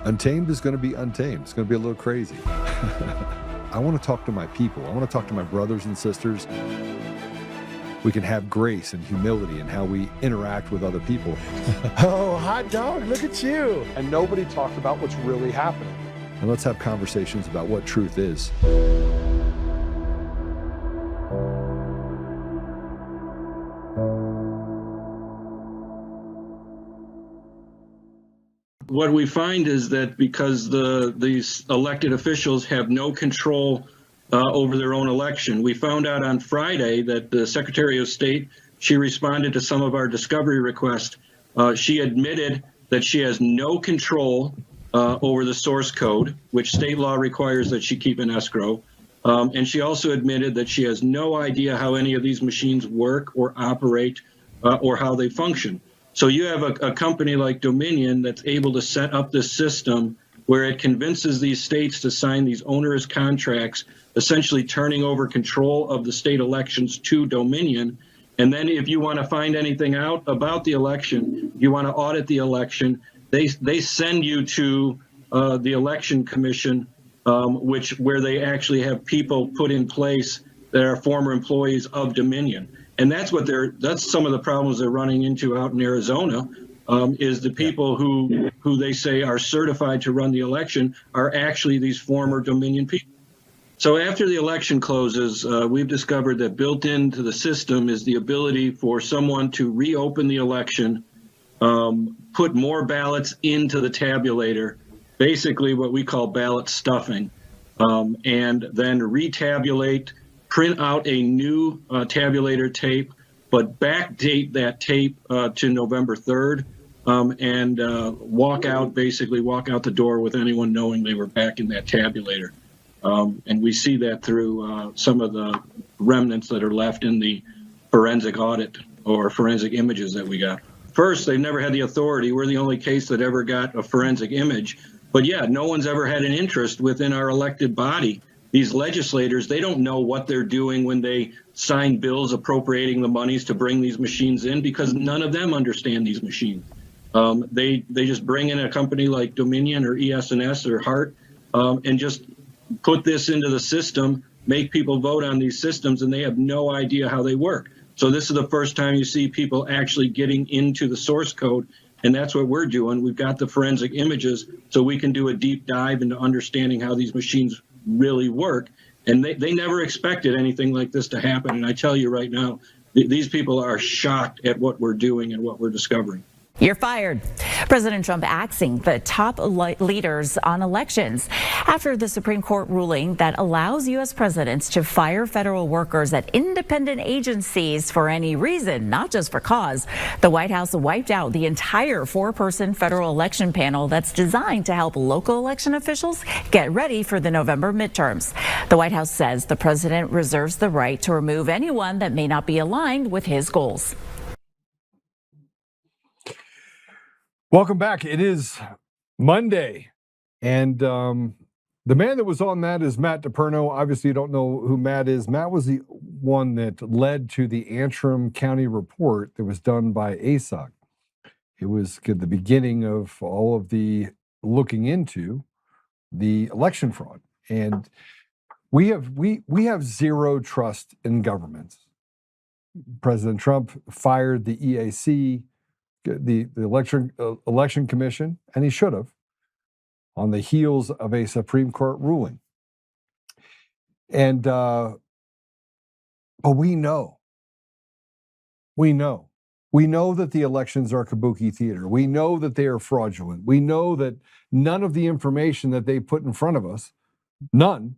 Untamed is going to be untamed. It's going to be a little crazy. I want to talk to my people. I want to talk to my brothers and sisters. We can have grace and humility in how we interact with other people. Oh, hot dog, look at you. And nobody talked about what's really happening. And let's have conversations about what truth is. What we find is that because these elected officials have no control over their own election, we found out on Friday that the Secretary of State, she responded to some of our discovery requests. She admitted that she has no control over the source code, which state law requires that she keep in escrow. And she also admitted that she has no idea how any of these machines work or operate or how they function. So you have a company like Dominion that's able to set up this system where it convinces these states to sign these onerous contracts, essentially turning over control of the state elections to Dominion. And then if you want to find anything out about the election, you want to audit the election, they send you to the Election Commission, where they actually have people put in place that are former employees of Dominion. And that's some of the problems they're running into out in Arizona, is the people who they say are certified to run the election are actually these former Dominion people. So after the election closes, we've discovered that built into the system is the ability for someone to reopen the election, put more ballots into the tabulator, basically what we call ballot stuffing, and then retabulate, print out a new tabulator tape, but backdate that tape to November 3rd, and walk out the door with anyone knowing they were back in that tabulator. And we see that through some of the remnants that are left in the forensic audit or forensic images that we got. First, they've never had the authority. We're the only case that ever got a forensic image. But yeah, no one's ever had an interest within our elected body. These legislators, they don't know what they're doing when they sign bills appropriating the monies to bring these machines in, because none of them understand these machines. They just bring in a company like Dominion or ES&S or Hart and just put this into the system, make people vote on these systems, and they have no idea how they work. So this is the first time you see people actually getting into the source code, and that's what we're doing. We've got the forensic images so we can do a deep dive into understanding how these machines really work. And they never expected anything like this to happen. And I tell you right now, these people are shocked at what we're doing and what we're discovering. You're fired. President Trump axing the top leaders on elections after the Supreme Court ruling that allows U.S. presidents to fire federal workers at independent agencies for any reason, not just for cause. The White House wiped out the entire four-person federal election panel that's designed to help local election officials get ready for the November midterms. The White House says the president reserves the right to remove anyone that may not be aligned with his goals. Welcome back. It is Monday, and the man that was on that is Matt DePerno. Obviously, you don't know who Matt is. Matt was the one that led to the Antrim County report that was done by ASOC. It was the beginning of all of the looking into the election fraud, and we have zero trust in governments. President Trump fired the EAC, the election commission, and he should have, on the heels of a Supreme Court ruling. And but we know that the elections are kabuki theater. We know that they are fraudulent. We know that none of the information that they put in front of us, none,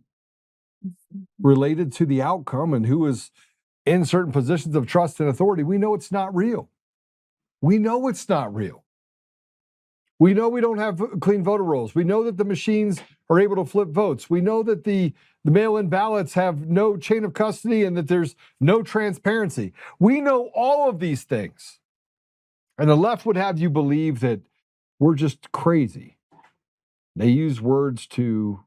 related to the outcome and who is in certain positions of trust and authority, we know it's not real. We know it's not real. We know we don't have clean voter rolls. We know that the machines are able to flip votes. We know that the mail-in ballots have no chain of custody and that there's no transparency. We know all of these things. And the left would have you believe that we're just crazy. They use words to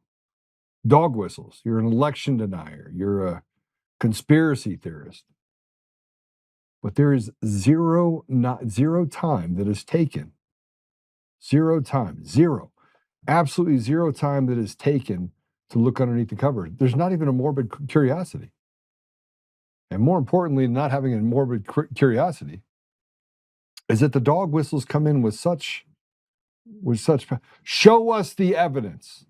dog whistles. You're an election denier. You're a conspiracy theorist. But there is zero time that is taken. Zero time, zero. absolutely zero time that is taken to look underneath the cover. There's not even a morbid curiosity. And more importantly, not having a morbid curiosity is that the dog whistles come in with such, show us the evidence.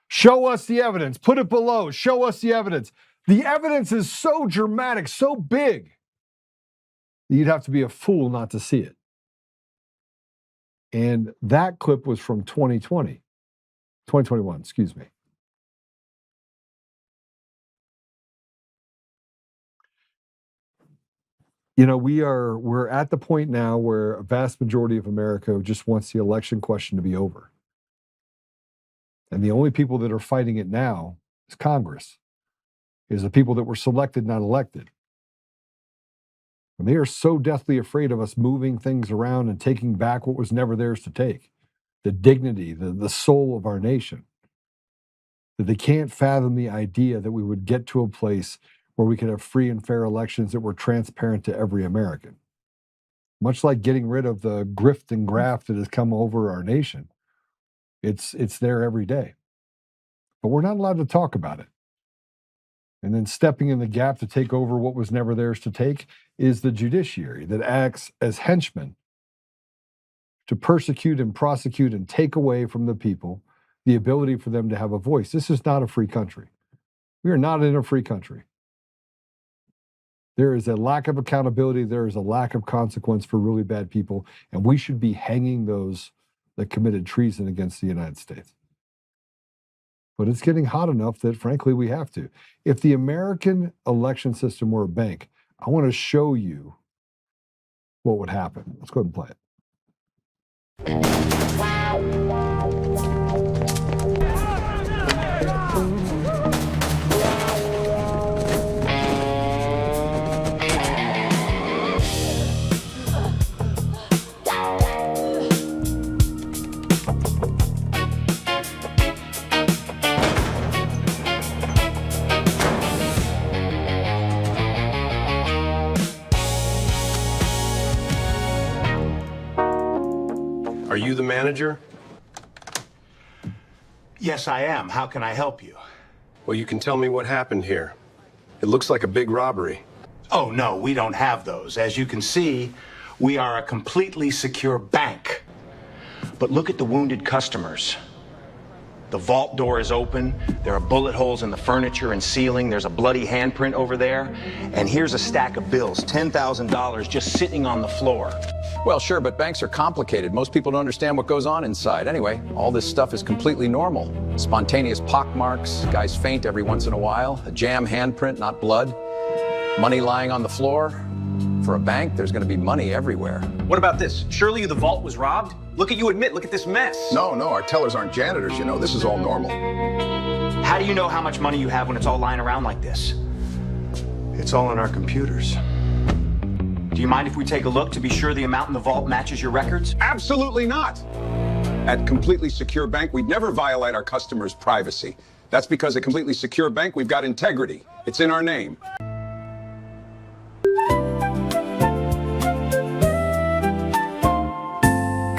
Show us the evidence. Put it below. Show us the evidence. The evidence is so dramatic, so big, that you'd have to be a fool not to see it. And that clip was from 2021, excuse me. You know, we're at the point now where a vast majority of America just wants the election question to be over. And the only people that are fighting it now is Congress, is the people that were selected, not elected. And they are so deathly afraid of us moving things around and taking back what was never theirs to take, the dignity, the soul of our nation, that they can't fathom the idea that we would get to a place where we could have free and fair elections that were transparent to every American. Much like getting rid of the grift and graft that has come over our nation. It's there every day. But we're not allowed to talk about it. And then stepping in the gap to take over what was never theirs to take is the judiciary that acts as henchmen to persecute and prosecute and take away from the people the ability for them to have a voice. This is not a free country. We are not in a free country. There is a lack of accountability. There is a lack of consequence for really bad people, and we should be hanging those that committed treason against the United States. But it's getting hot enough that, frankly, we have to. If the American election system were a bank, I want to show you what would happen. Let's go ahead and play it. Are you the manager? Yes, I am. How can I help you? Well, you can tell me what happened here. It looks like a big robbery. Oh, no, we don't have those. As you can see, we are a completely secure bank. But look at the wounded customers. The vault door is open. There are bullet holes in the furniture and ceiling. There's a bloody handprint over there. And here's a stack of bills, $10,000 just sitting on the floor. Well, sure, but banks are complicated. Most people don't understand what goes on inside. Anyway, all this stuff is completely normal. Spontaneous pockmarks, guys faint every once in a while, a jam handprint, not blood, money lying on the floor. For a bank, there's going to be money everywhere. What about this? Surely the vault was robbed? Look at you admit, look at this mess. No, our tellers aren't janitors, you know. This is all normal. How do you know how much money you have when it's all lying around like this? It's all in our computers. Do you mind if we take a look to be sure the amount in the vault matches your records? Absolutely not. At Completely Secure Bank, we'd never violate our customers' privacy. That's because at Completely Secure Bank, we've got integrity. It's in our name.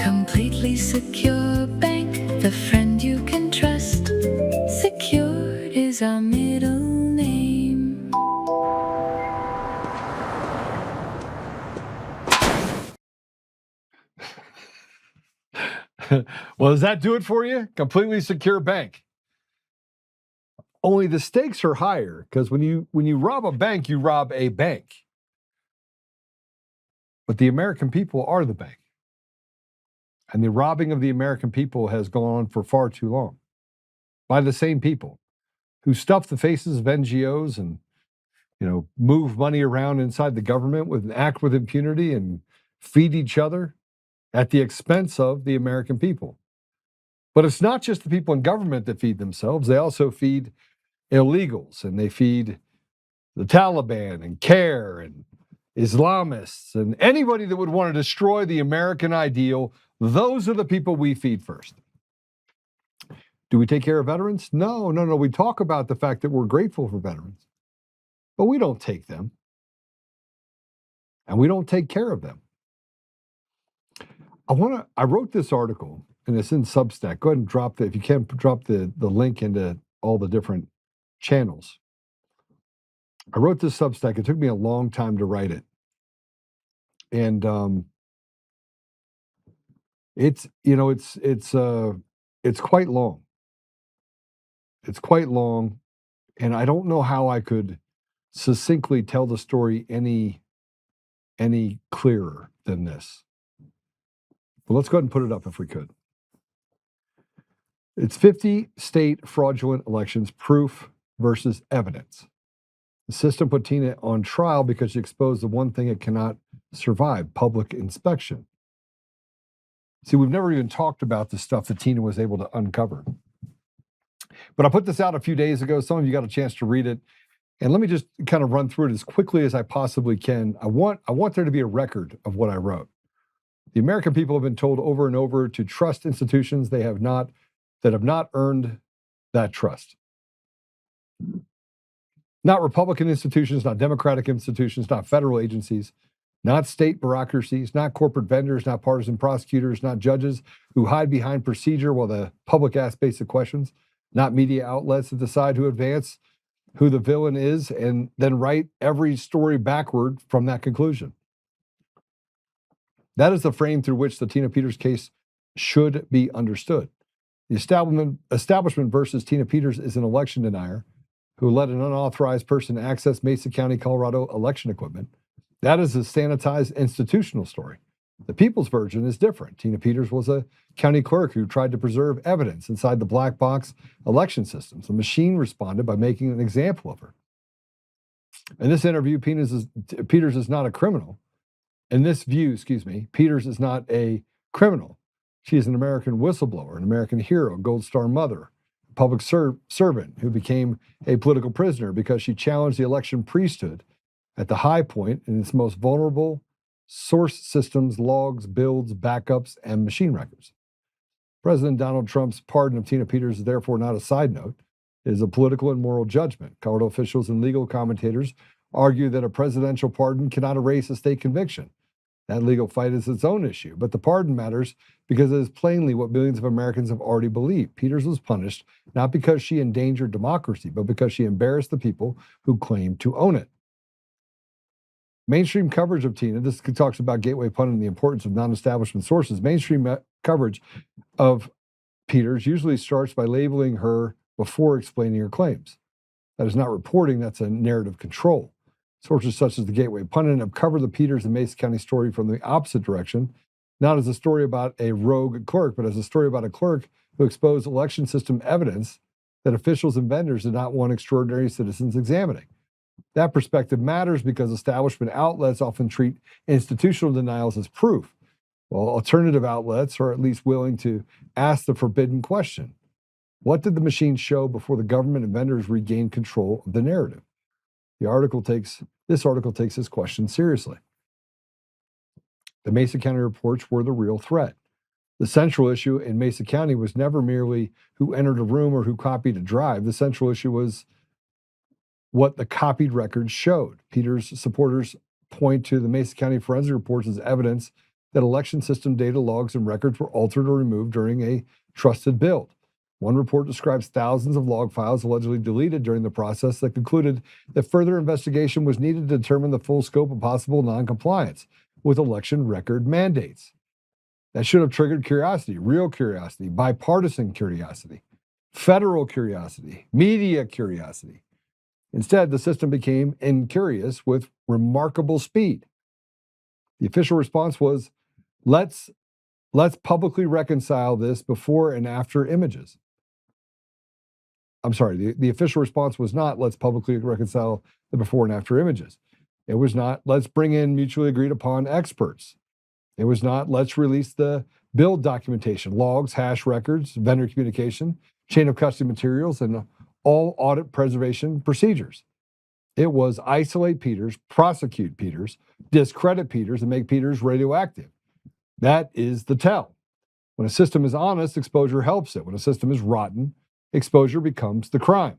Completely Secure Bank, the friend you can trust. Secured is our middle name. Well, does that do it for you? Completely secure bank. Only the stakes are higher because when you rob a bank, you rob a bank. But the American people are the bank. And the robbing of the American people has gone on for far too long by the same people who stuff the faces of NGOs and, move money around inside the government and act with impunity and feed each other at the expense of the American people. But it's not just the people in government that feed themselves. They also feed illegals, and they feed the Taliban and CARE and Islamists and anybody that would want to destroy the American ideal. Those are the people we feed first. Do we take care of veterans? No. We talk about the fact that we're grateful for veterans, but we don't take them, and we don't take care of them. I wrote this article, and it's in Substack. Go ahead and drop if you can, drop the link into all the different channels. I wrote this Substack. It took me a long time to write it. And it's quite long. It's quite long, and I don't know how I could succinctly tell the story any clearer than this. Well, let's go ahead and put it up if we could. It's 50 state fraudulent elections, proof versus evidence. The system put Tina on trial because she exposed the one thing it cannot survive, public inspection. See, we've never even talked about the stuff that Tina was able to uncover. But I put this out a few days ago. Some of you got a chance to read it. And let me just kind of run through it as quickly as I possibly can. I want there to be a record of what I wrote. The American people have been told over and over to trust institutions that have not earned that trust. Not Republican institutions, not Democratic institutions, not federal agencies, not state bureaucracies, not corporate vendors, not partisan prosecutors, not judges who hide behind procedure while the public asks basic questions, not media outlets that decide who the villain is and then write every story backward from that conclusion. That is the frame through which the Tina Peters case should be understood. The establishment versus Tina Peters is an election denier who let an unauthorized person access Mesa County, Colorado election equipment. That is a sanitized institutional story. The people's version is different. Tina Peters was a county clerk who tried to preserve evidence inside the black box election systems. The machine responded by making an example of her. In this interview, Peters is not a criminal. In this view, Peters is not a criminal. She is an American whistleblower, an American hero, Gold Star mother, public servant who became a political prisoner because she challenged the election priesthood at the high point in its most vulnerable source systems, logs, builds, backups, and machine records. President Donald Trump's pardon of Tina Peters is therefore not a side note. It is a political and moral judgment. Colorado officials and legal commentators argue that a presidential pardon cannot erase a state conviction. That legal fight is its own issue, but the pardon matters because it is plainly what millions of Americans have already believed. Peters was punished not because she endangered democracy, but because she embarrassed the people who claimed to own it. Mainstream coverage of Tina, this talks about gateway pundit and the importance of non-establishment sources. Mainstream coverage of Peters usually starts by labeling her before explaining her claims. That is not reporting, that's a narrative control. Sources such as the Gateway Pundit have covered the Peters and Mesa County story from the opposite direction, not as a story about a rogue clerk, but as a story about a clerk who exposed election system evidence that officials and vendors did not want extraordinary citizens examining. That perspective matters because establishment outlets often treat institutional denials as proof, while alternative outlets are at least willing to ask the forbidden question. What did the machine show before the government and vendors regained control of the narrative? This article takes this question seriously. The Mesa County reports were the real threat. The central issue in Mesa County was never merely who entered a room or who copied a drive. The central issue was what the copied records showed. Peters' supporters point to the Mesa County forensic reports as evidence that election system data logs and records were altered or removed during a trusted build. One report describes thousands of log files allegedly deleted during the process that concluded that further investigation was needed to determine the full scope of possible noncompliance with election record mandates. That should have triggered curiosity, real curiosity, bipartisan curiosity, federal curiosity, media curiosity. Instead, the system became incurious with remarkable speed. The official response was, let's publicly reconcile this before and after images. I'm sorry, the official response was not, let's publicly reconcile the before and after images. It was not, let's bring in mutually agreed upon experts. It was not, let's release the build documentation, logs, hash records, vendor communication, chain of custody materials, and all audit preservation procedures. It was isolate Peters, prosecute Peters, discredit Peters, and make Peters radioactive. That is the tell. When a system is honest, exposure helps it. When a system is rotten, exposure becomes the crime.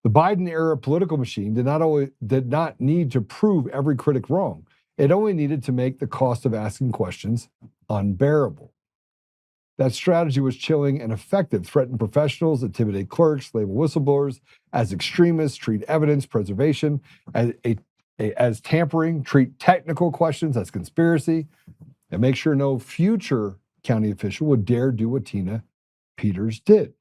The Biden-era political machine did not need to prove every critic wrong. It only needed to make the cost of asking questions unbearable. That strategy was chilling and effective, threaten professionals, intimidate clerks, label whistleblowers as extremists, treat evidence preservation as tampering, treat technical questions as conspiracy, and make sure no future county official would dare do what Tina Peters did.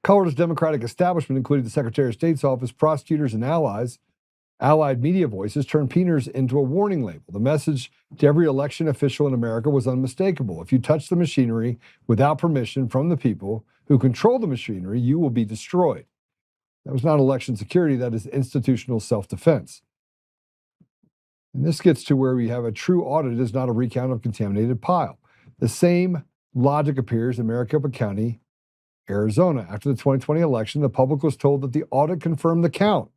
Colorado's Democratic establishment, including the Secretary of State's office, prosecutors, and allied media voices, turned Peters into a warning label. The message to every election official in America was unmistakable. If you touch the machinery without permission from the people who control the machinery, you will be destroyed. That was not election security, that is institutional self-defense. And this gets to where we have a true audit is not a recount of contaminated pile. The same logic appears in Maricopa County, Arizona. After the 2020 election, the public was told that the audit confirmed the count.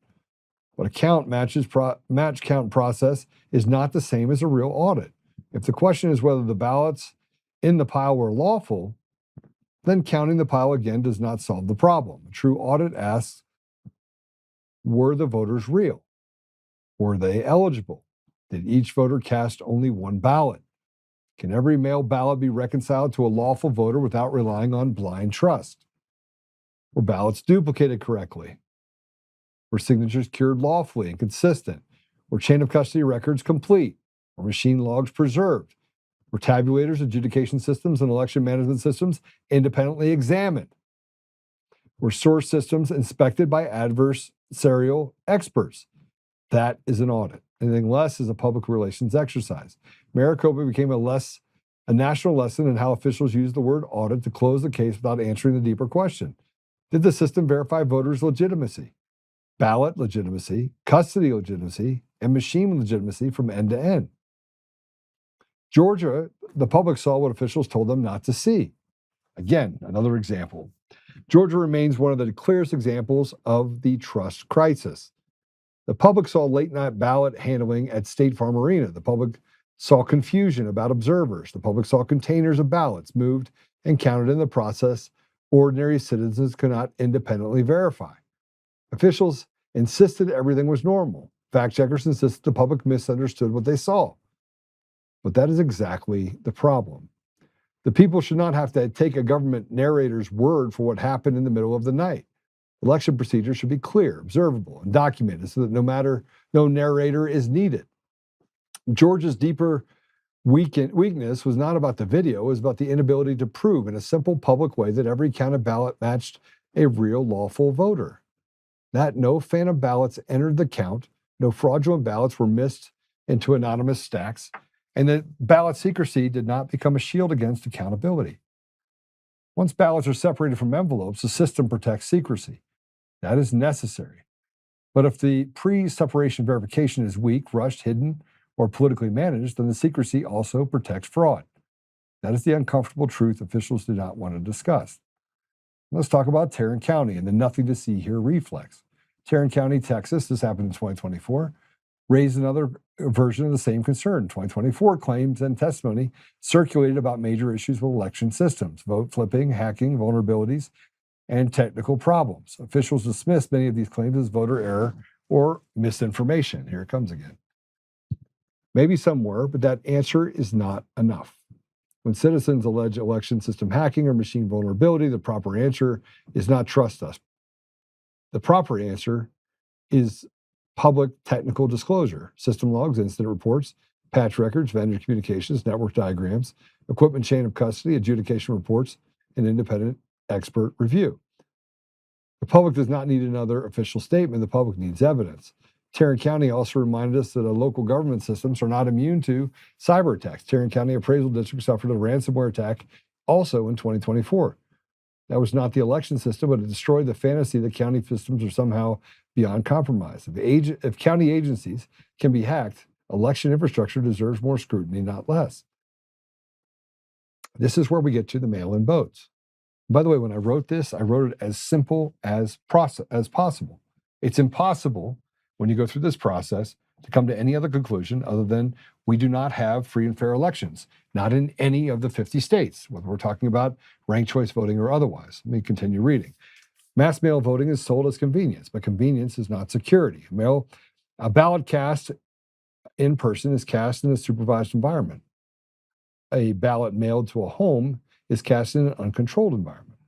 But a count match count process is not the same as a real audit. If the question is whether the ballots in the pile were lawful, then counting the pile again does not solve the problem. A true audit asks, were the voters real? Were they eligible? Did each voter cast only one ballot? Can every mail ballot be reconciled to a lawful voter without relying on blind trust? Were ballots duplicated correctly? Were signatures cured lawfully and consistent? Were chain of custody records complete? Were machine logs preserved? Were tabulators, adjudication systems, and election management systems independently examined? Were source systems inspected by adversarial experts? That is an audit. Anything less is a public relations exercise. Maricopa became a national lesson in how officials use the word audit to close the case without answering the deeper question. Did the system verify voters' legitimacy, ballot legitimacy, custody legitimacy, and machine legitimacy from end to end? Georgia, the public saw what officials told them not to see. Again, another example. Georgia remains one of the clearest examples of the trust crisis. The public saw late-night ballot handling at State Farm Arena. The public saw confusion about observers. The public saw containers of ballots moved and counted in the process ordinary citizens could not independently verify. Officials insisted everything was normal. Fact checkers insisted the public misunderstood what they saw. But that is exactly the problem. The people should not have to take a government narrator's word for what happened in the middle of the night. Election procedures should be clear, observable, and documented so that no narrator is needed. Georgia's deeper weakness was not about the video, it was about the inability to prove in a simple public way that every counted ballot matched a real lawful voter. That no phantom ballots entered the count, no fraudulent ballots were missed into anonymous stacks, and that ballot secrecy did not become a shield against accountability. Once ballots are separated from envelopes, the system protects secrecy. That is necessary. But if the pre-separation verification is weak, rushed, hidden, or politically managed, then the secrecy also protects fraud. That is the uncomfortable truth officials do not want to discuss. Let's talk about Tarrant County and the nothing to see here reflex. Tarrant County, Texas, this happened in 2024, raised another version of the same concern. 2024 claims and testimony circulated about major issues with election systems, vote flipping, hacking, vulnerabilities, and technical problems. Officials dismissed many of these claims as voter error or misinformation. Here it comes again. Maybe some were, but that answer is not enough. When citizens allege election system hacking or machine vulnerability, the proper answer is not trust us. The proper answer is public technical disclosure, system logs, incident reports, patch records, vendor communications, network diagrams, equipment chain of custody, adjudication reports, and independent expert review. The public does not need another official statement. The public needs evidence. Tarrant County also reminded us that local government systems are not immune to cyber attacks. Tarrant County Appraisal District suffered a ransomware attack also in 2024. That was not the election system, but it destroyed the fantasy that county systems are somehow beyond compromise. If county agencies can be hacked, election infrastructure deserves more scrutiny, not less. This is where we get to the mail-in votes. By the way, when I wrote this, I wrote it as simple as possible. It's impossible when you go through this process to come to any other conclusion other than we do not have free and fair elections, not in any of the 50 states, whether we're talking about ranked choice voting or otherwise. Let me continue reading. Mass mail voting is sold as convenience, but convenience is not security. A ballot cast in person is cast in a supervised environment. A ballot mailed to a home is cast in an uncontrolled environment.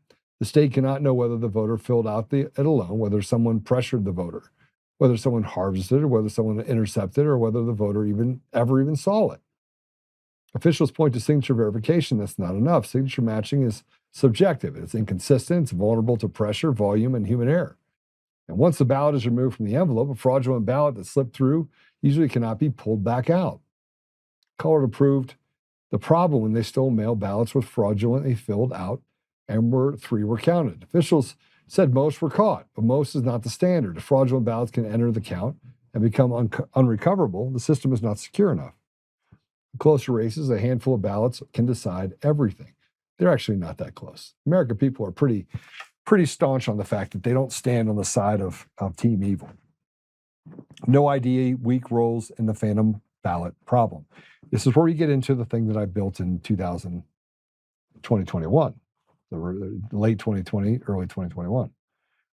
The state cannot know whether the voter filled out it alone, whether someone pressured the voter, whether someone harvested, or whether someone intercepted, or whether the voter ever saw it. Officials point to signature verification. That's not enough. Signature matching is subjective. It's inconsistent. It's vulnerable to pressure, volume, and human error. And once the ballot is removed from the envelope, a fraudulent ballot that slipped through usually cannot be pulled back out. Colorado proved the problem when they stole mail ballots was fraudulently filled out and 3 were counted. Officials said most were caught, but most is not the standard. If fraudulent ballots can enter the count and become unrecoverable, the system is not secure enough. In closer races, a handful of ballots can decide everything. They're actually not that close. American people are pretty staunch on the fact that they don't stand on the side of team evil. No ID, weak rolls, and the phantom ballot problem. This is where we get into the thing that I built in 2021, the late 2020, early 2021.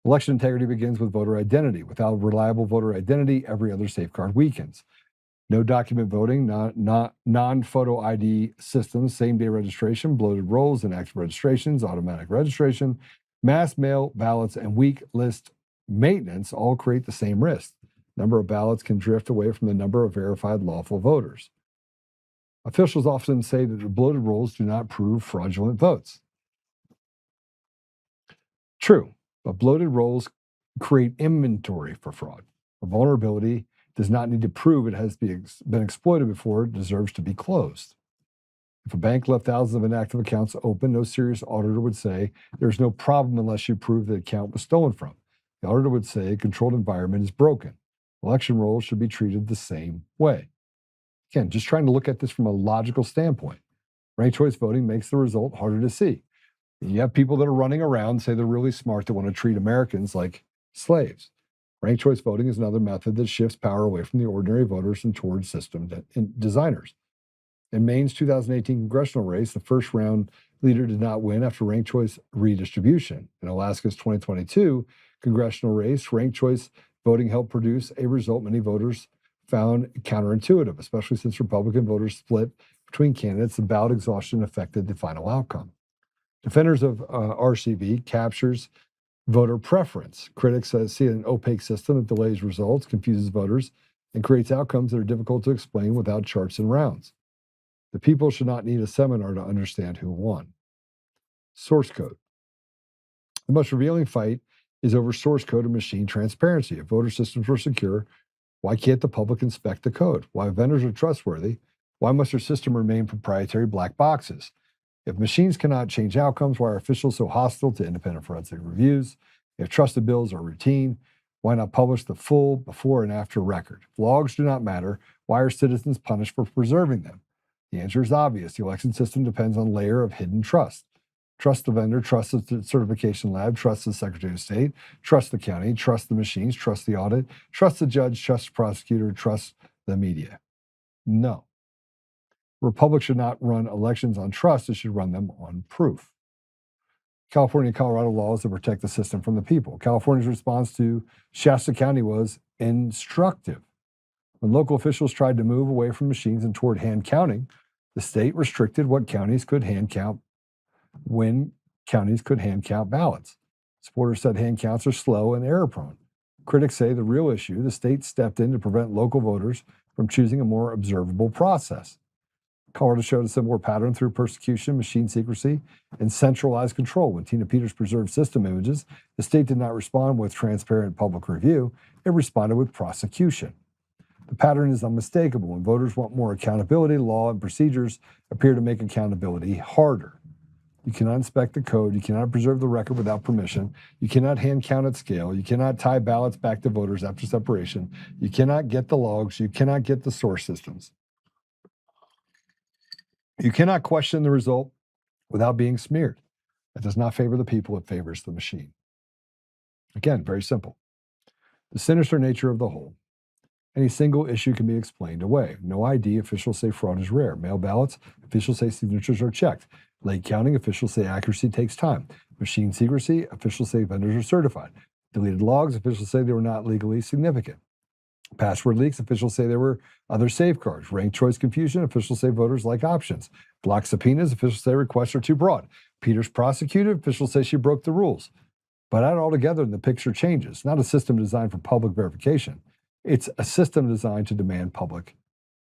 Election integrity begins with voter identity. Without reliable voter identity, every other safeguard weakens. No document voting, non-photo ID systems, same-day registration, bloated rolls, inactive registrations, automatic registration, mass mail ballots, and weak list maintenance all create the same risk. Number of ballots can drift away from the number of verified lawful voters. Officials often say that the bloated rolls do not prove fraudulent votes. True, but bloated rolls create inventory for fraud. A vulnerability does not need to prove it has been exploited before it deserves to be closed. If a bank left thousands of inactive accounts open, no serious auditor would say there's no problem unless you prove the account was stolen from. The auditor would say a controlled environment is broken. Election rolls should be treated the same way. Again, just trying to look at this from a logical standpoint. Ranked choice voting makes the result harder to see. And you have people that are running around, say they're really smart, that want to treat Americans like slaves. Ranked choice voting is another method that shifts power away from the ordinary voters and towards system designers. In Maine's 2018 congressional race, the first round leader did not win after ranked choice redistribution. In Alaska's 2022 congressional race, ranked choice voting helped produce a result many voters found counterintuitive, especially since Republican voters split between candidates and ballot exhaustion affected the final outcome. Defenders of RCV captures voter preference. Critics see an opaque system that delays results, confuses voters, and creates outcomes that are difficult to explain without charts and rounds. The people should not need a seminar to understand who won. Source code. The most revealing fight is over source code and machine transparency. If voter systems were secure, why can't the public inspect the code? Why vendors are trustworthy? Why must their system remain proprietary black boxes? If machines cannot change outcomes, why are officials so hostile to independent forensic reviews? If trusted bills are routine, why not publish the full before and after record? If logs do not matter, why are citizens punished for preserving them? The answer is obvious. The election system depends on a layer of hidden trust. Trust the vendor, trust the certification lab, trust the Secretary of State, trust the county, trust the machines, trust the audit, trust the judge, trust the prosecutor, trust the media. No. Republic should not run elections on trust. It should run them on proof. California and Colorado laws that protect the system from the people. California's response to Shasta County was instructive. When local officials tried to move away from machines and toward hand counting, the state restricted what counties could hand count when counties could hand count ballots. Supporters said hand counts are slow and error prone. Critics say the real issue, the state stepped in to prevent local voters from choosing a more observable process. Colorado showed a similar pattern through persecution, machine secrecy, and centralized control. When Tina Peters preserved system images, the state did not respond with transparent public review. It responded with prosecution. The pattern is unmistakable. When voters want more accountability, law and procedures appear to make accountability harder. You cannot inspect the code. You cannot preserve the record without permission. You cannot hand count at scale. You cannot tie ballots back to voters after separation. You cannot get the logs. You cannot get the source systems. You cannot question the result without being smeared. That does not favor the people. It favors the machine. Again, very simple. The sinister nature of the whole. Any single issue can be explained away. No ID, officials say fraud is rare. Mail ballots, officials say signatures are checked. Late counting, officials say accuracy takes time. Machine secrecy, officials say vendors are certified. Deleted logs, officials say they were not legally significant. Password leaks, officials say there were other safeguards. Ranked choice confusion, officials say voters like options. Block subpoenas, officials say requests are too broad. Peters prosecuted, officials say she broke the rules. But add it all together and the picture changes. Not a system designed for public verification. It's a system designed to demand public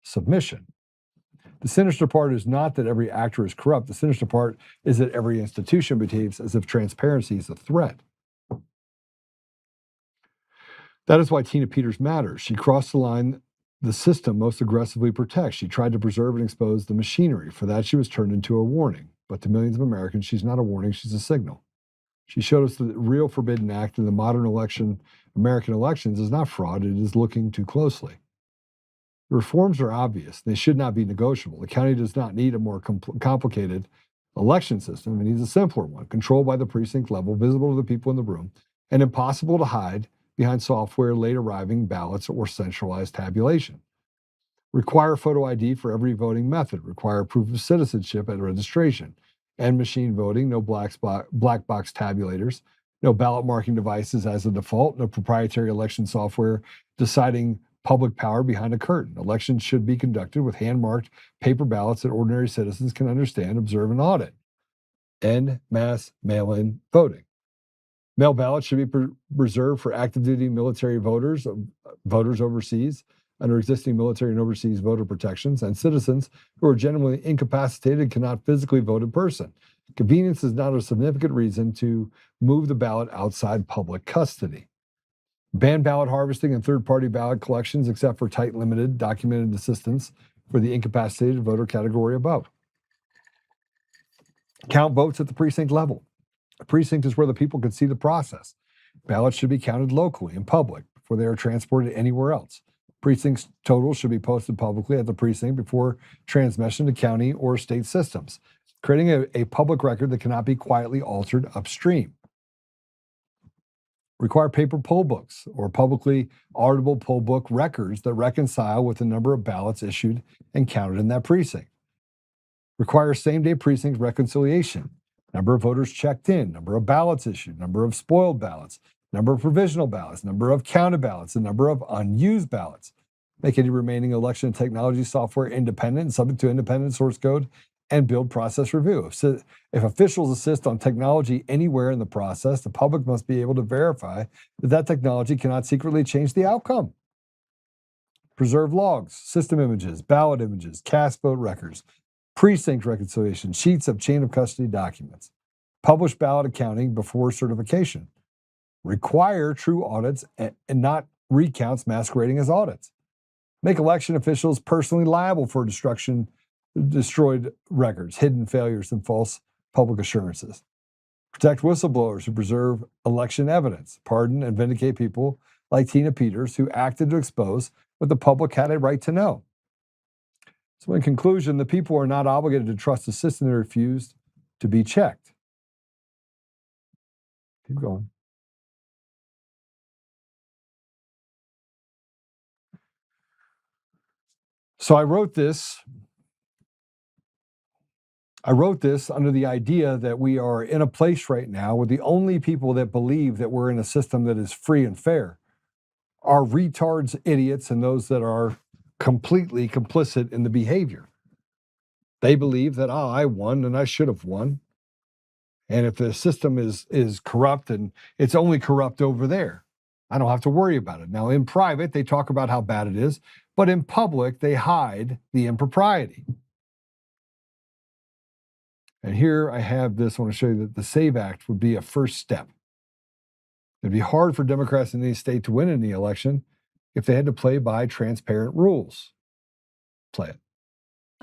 submission. The sinister part is not that every actor is corrupt. The sinister part is that every institution behaves as if transparency is a threat. That is why Tina Peters matters. She crossed the line the system most aggressively protects. She tried to preserve and expose the machinery. For that, she was turned into a warning. But to millions of Americans, she's not a warning, she's a signal. She showed us the real forbidden act in the modern American elections is not fraud, it is looking too closely. The reforms are obvious. They should not be negotiable. The county does not need a more complicated election system. It needs a simpler one, controlled by the precinct level, visible to the people in the room, and impossible to hide behind software, late arriving ballots, or centralized tabulation. Require photo ID for every voting method. Require proof of citizenship at registration. End machine voting, no black box tabulators, no ballot marking devices as a default, no proprietary election software deciding public power behind a curtain. Elections should be conducted with hand-marked paper ballots that ordinary citizens can understand, observe, and audit. End mass mail-in voting. Mail ballots should be reserved for active-duty military voters overseas under existing military and overseas voter protections, and citizens who are genuinely incapacitated and cannot physically vote in person. Convenience is not a significant reason to move the ballot outside public custody. Ban ballot harvesting and third-party ballot collections except for tight, limited, documented assistance for the incapacitated voter category above. Count votes at the precinct level. A precinct is where the people can see the process. Ballots should be counted locally in public before they are transported anywhere else. Precincts totals should be posted publicly at the precinct before transmission to county or state systems, creating a public record that cannot be quietly altered upstream. Require paper poll books or publicly auditable poll book records that reconcile with the number of ballots issued and counted in that precinct. Require same-day precinct reconciliation. Number of voters checked in, number of ballots issued, number of spoiled ballots, number of provisional ballots, number of counted ballots, and number of unused ballots. Make any remaining election technology software independent and subject to independent source code and build process review. If officials assist on technology anywhere in the process, the public must be able to verify that that technology cannot secretly change the outcome. Preserve logs, system images, ballot images, cast vote records, precinct reconciliation, sheets of chain of custody documents. Publish ballot accounting before certification. Require true audits and not recounts masquerading as audits. Make election officials personally liable for destroyed records, hidden failures, and false public assurances. Protect whistleblowers who preserve election evidence. Pardon and vindicate people like Tina Peters who acted to expose what the public had a right to know. So in conclusion, the people are not obligated to trust the system. They refused to be checked. Keep going. So I wrote this under the idea that we are in a place right now where the only people that believe that we're in a system that is free and fair are retards, idiots, and those that are completely complicit in the behavior. They believe that, I won and I should have won. And if the system is corrupt and it's only corrupt over there, I don't have to worry about it. Now, in private, they talk about how bad it is, but in public, they hide the impropriety. And here I have this. I want to show you that the SAVE Act would be a first step. It'd be hard for Democrats in any state to win any election if they had to play by transparent rules. Play it.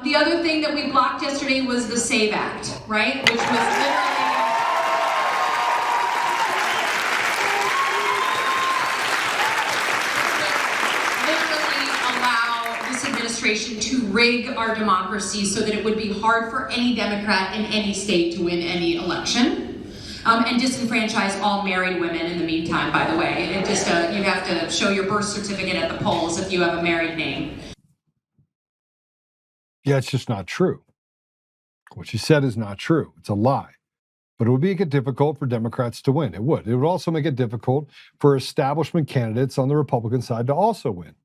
The other thing that we blocked yesterday was the SAVE Act, right? Which was literally allow this administration to rig our democracy so that it would be hard for any Democrat in any state to win any election. And disenfranchise all married women in the meantime, by the way. It just, you have to show your birth certificate at the polls if you have a married name. Yeah, it's just not true. What she said is not true. It's a lie. But it would make it difficult for Democrats to win. It would. It would also make it difficult for establishment candidates on the Republican side to also win.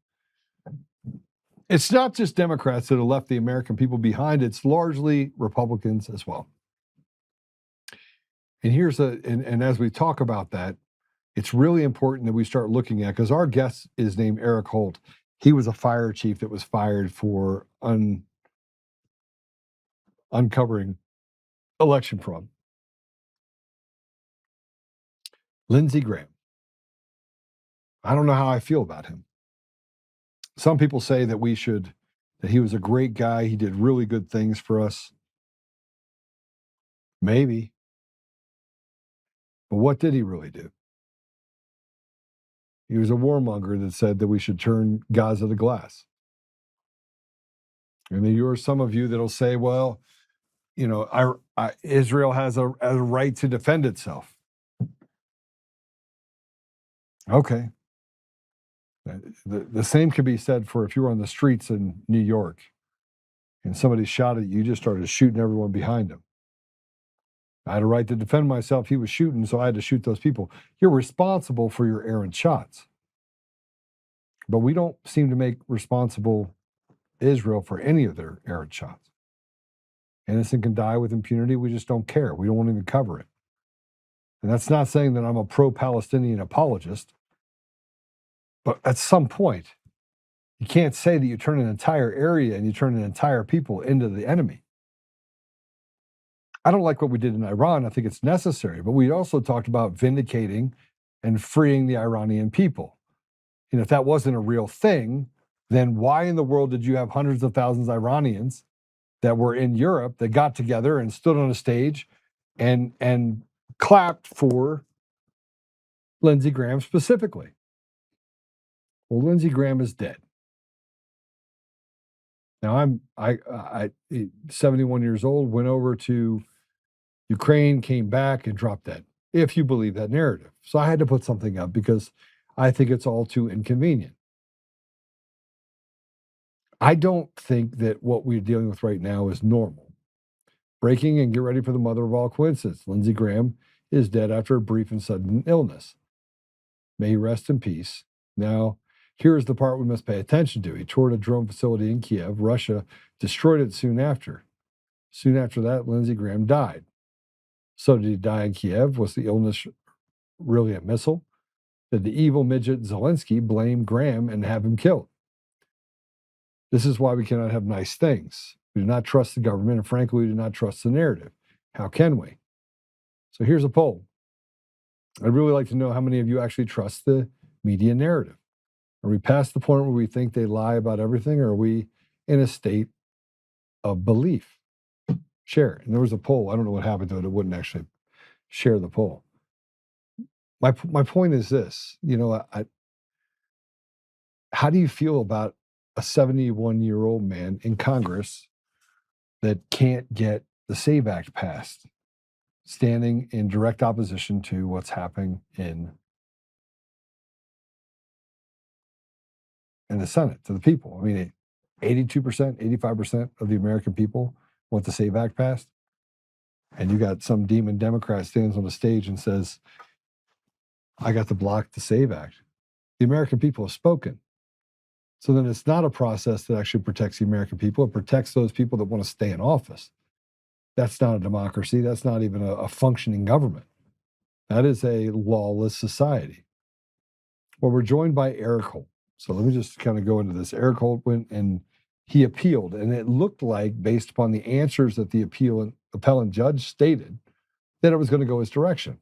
It's not just Democrats that have left the American people behind. It's largely Republicans as well. And and as we talk about that, it's really important that we start looking at, because our guest is named Erik Holt. He was a fire chief that was fired for uncovering election fraud. Lindsay Graham. I don't know how I feel about him. Some people say that that he was a great guy. He did really good things for us. Maybe. But what did he really do? He was a warmonger that said that we should turn Gaza to glass. And there are some of you that'll say, well, you know, Israel has a right to defend itself. Okay. The same could be said for if you were on the streets in New York and somebody shot at you, you just started shooting everyone behind him. I had a right to defend myself. He was shooting, so I had to shoot those people. You're responsible for your errant shots. But we don't seem to make responsible Israel for any of their errant shots. Innocent can die with impunity. We just don't care. We don't want to even cover it. And that's not saying that I'm a pro-Palestinian apologist. But at some point, you can't say that you turn an entire area and you turn an entire people into the enemy. I don't like what we did in Iran. I think it's necessary. But we also talked about vindicating and freeing the Iranian people. And if that wasn't a real thing, then why in the world did you have hundreds of thousands of Iranians that were in Europe that got together and stood on a stage and clapped for Lindsey Graham specifically? Well, Lindsey Graham is dead. Now I'm 71 years old, went over to Ukraine, came back and dropped dead, if you believe that narrative. So I had to put something up because I think it's all too inconvenient. I don't think that what we're dealing with right now is normal. Breaking, and get ready for the mother of all coincidences. Lindsey Graham is dead after a brief and sudden illness. May he rest in peace. Now, here is the part we must pay attention to. He toured a drone facility in Kiev. Russia destroyed it soon after. Soon after that, Lindsey Graham died. So did he die in Kiev? Was the illness really a missile? Did the evil midget Zelensky blame Graham and have him killed? This is why we cannot have nice things. We do not trust the government, and frankly, we do not trust the narrative. How can we? So here's a poll. I'd really like to know how many of you actually trust the media narrative. Are we past the point where we think they lie about everything, or are we in a state of belief? Share. And there was a poll. I don't know what happened to it. It wouldn't actually share the poll. My point is this. You know, how do you feel about a 71-year-old man in Congress that can't get the SAVE Act passed, standing in direct opposition to what's happening in the Senate, to the people? I mean, 82%, 85% of the American people want the SAVE Act passed. And you got some demon Democrat stands on the stage and says, I got to block the SAVE Act. The American people have spoken. So then it's not a process that actually protects the American people. It protects those people that want to stay in office. That's not a democracy. That's not even a functioning government. That is a lawless society. Well, we're joined by Erik Holt. So let me just kind of go into this. Erik Holt went and he appealed, and it looked like, based upon the answers that the appellant judge stated, that it was going to go his direction.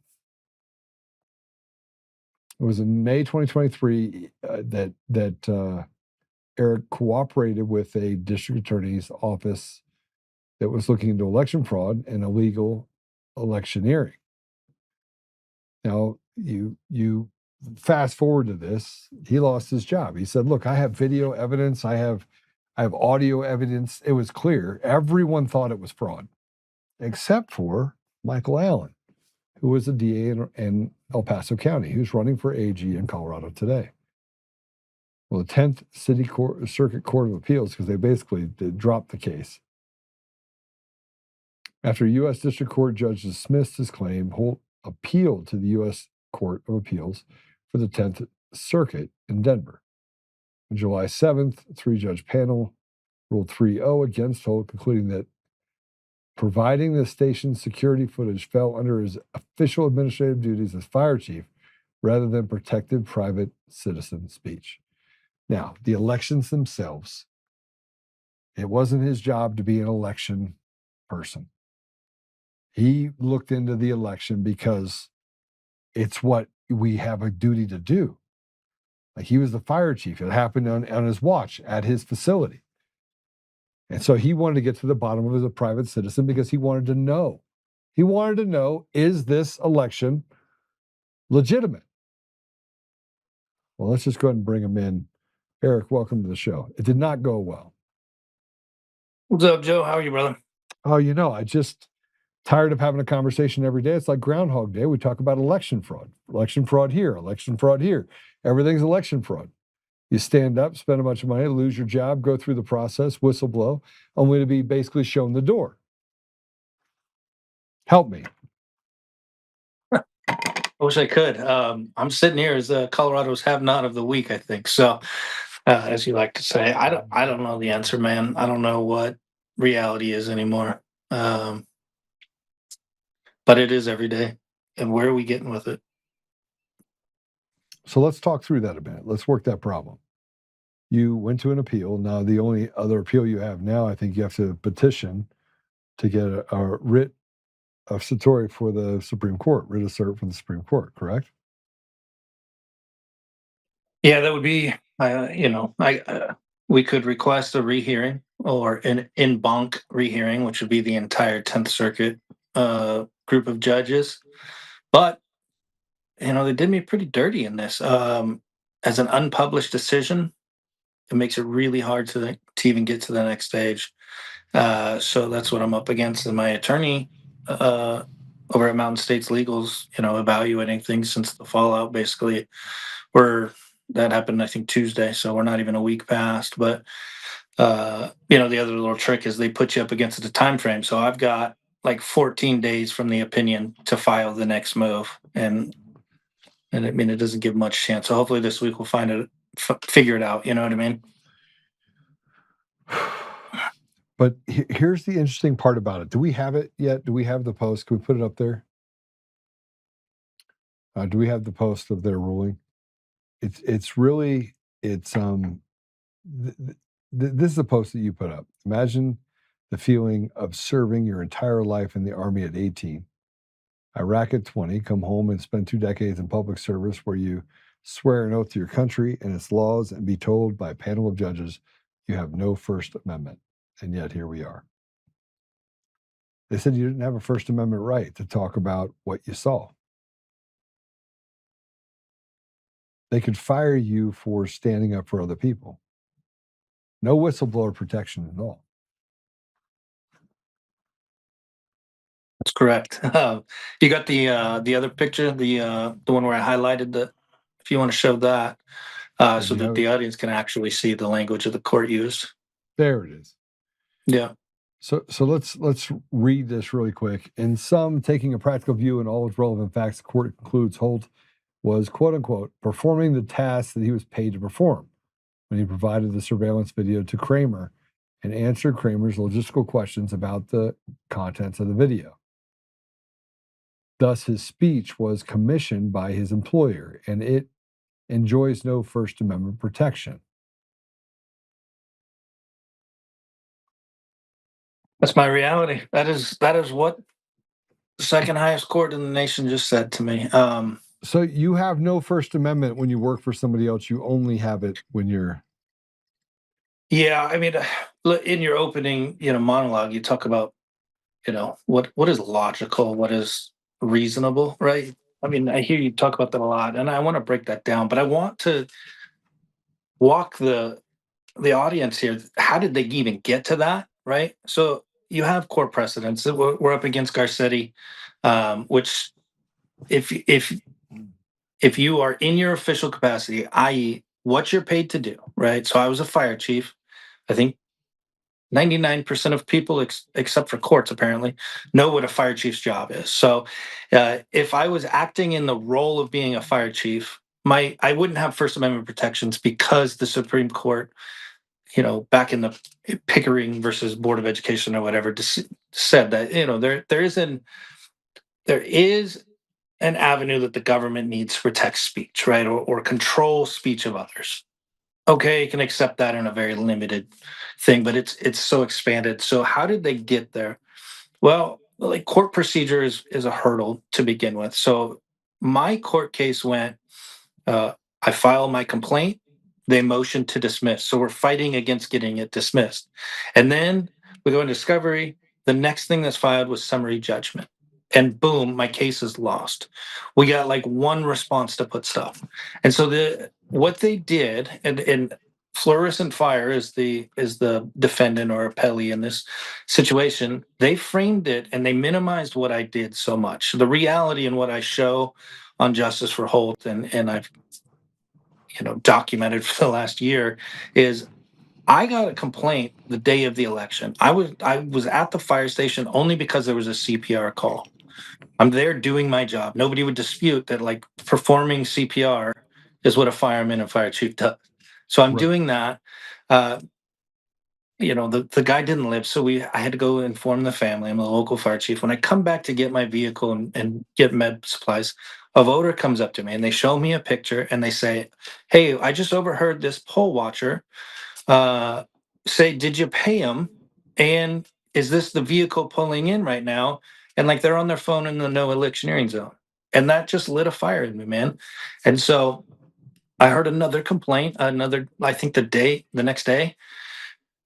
It was in May 2023 that Erik cooperated with a district attorney's office that was looking into election fraud and illegal electioneering. Now, you fast forward to this, he lost his job. He said, look, I have video evidence, I have audio evidence. It was clear. Everyone thought it was fraud, except for Michael Allen, who was a DA in El Paso County, who's running for AG in Colorado today. Well, the 10th Circuit Court of Appeals, because they basically did drop the case. After a U.S. District Court judge dismissed his claim, Holt appealed to the U.S. Court of Appeals for the 10th Circuit in Denver. On July 7th, a 3-judge panel ruled 3-0 against Holt, concluding that providing the station's security footage fell under his official administrative duties as fire chief rather than protected private citizen speech. Now, the elections themselves, it wasn't his job to be an election person. He looked into the election because it's what we have a duty to do. Like, he was the fire chief. It happened on his watch at his facility. And so he wanted to get to the bottom of it as a private citizen because he wanted to know. He wanted to know, is this election legitimate? Well, let's just go ahead and bring him in. Erik, welcome to the show. It did not go well. What's up, Joe? How are you, brother? Oh, I just tired of having a conversation every day. It's like Groundhog Day. We talk about election fraud here, election fraud here. Everything's election fraud. You stand up, spend a bunch of money, lose your job, go through the process, whistleblow, only to be basically shown the door. Help me. I wish I could. I'm sitting here as Colorado's have-not of the week, I think. So, as you like to say, I don't know the answer, man. I don't know what reality is anymore. But it is every day. And where are we getting with it? So let's talk through that a bit. Let's work that problem. You went to an appeal. Now, the only other appeal you have now, I think you have to petition to get a writ of certiorari for the Supreme Court, writ of cert from the Supreme Court, correct? Yeah, that would be, we could request a rehearing or an en banc rehearing, which would be the entire 10th Circuit group of judges. But, they did me pretty dirty in this. As an unpublished decision, it makes it really hard to even get to the next stage. So that's what I'm up against. And my attorney over at Mountain States Legal's, evaluating things since the fallout, basically, that happened, I think, Tuesday. So we're not even a week past. But, the other little trick is they put you up against the time frame. So I've got like 14 days from the opinion to file the next move. And I mean, it doesn't give much chance. So hopefully this week we'll figure it out. You know what I mean? But here's the interesting part about it. Do we have it yet? Do we have the post? Can we put it up there? Do we have the post of their ruling? This is a post that you put up. Imagine the feeling of serving your entire life in the Army at 18, Iraq at 20, come home and spend 2 decades in public service where you swear an oath to your country and its laws and be told by a panel of judges you have no First Amendment. And yet here we are. They said you didn't have a First Amendment right to talk about what you saw. They could fire you for standing up for other people. No whistleblower protection at all. That's correct. You got the other picture, the one where I highlighted if you want to show that, so that the audience can actually see the language of the court used. There it is. Yeah. So let's read this really quick. In sum, taking a practical view in all its relevant facts, the court concludes Holt was, quote unquote, performing the tasks that he was paid to perform when he provided the surveillance video to Kramer and answered Kramer's logistical questions about the contents of the video. Thus, his speech was commissioned by his employer, and it enjoys no First Amendment protection. That's my reality. That is what the second highest court in the nation just said to me. So you have no First Amendment when you work for somebody else. You only have it when you're. Yeah, I mean, in your opening, monologue, you talk about, what is logical, what is reasonable, right? I mean, I hear you talk about that a lot, and I want to break that down, but I want to walk the audience here. How did they even get to that, right? So you have court precedents. We're up against Garcetti, which if you are in your official capacity, i.e., what you're paid to do, right? So I was a fire chief. I think 99% of people, except for courts, apparently, know what a fire chief's job is. So if I was acting in the role of being a fire chief, I wouldn't have First Amendment protections because the Supreme Court, back in the Pickering versus Board of Education or whatever, said that there is an avenue that the government needs to protect speech, right, or control speech of others. Okay, you can accept that in a very limited thing, but it's so expanded. So how did they get there? Well, like court procedure is a hurdle to begin with. So my court case went. I filed my complaint. They motioned to dismiss. So we're fighting against getting it dismissed. And then we go into discovery. The next thing that's filed was summary judgment. And boom, my case is lost. We got like one response to put stuff. And so what they did, and Fluorescent Fire is the defendant or appellee in this situation. They framed it and they minimized what I did so much. The reality and what I show on Justice for Holt, and I've documented for the last year, is I got a complaint the day of the election. I was at the fire station only because there was a CPR call. I'm there doing my job. Nobody would dispute that, like, performing CPR is what a fireman and fire chief does. So I'm doing that. The guy didn't live, so I had to go inform the family. I'm a local fire chief. When I come back to get my vehicle and get med supplies, a voter comes up to me and they show me a picture and they say, "Hey, I just overheard this poll watcher say, did you pay him? And is this the vehicle pulling in right now?" And like they're on their phone in the no electioneering zone. And that just lit a fire in me, man. And so I heard another complaint, I think the next day,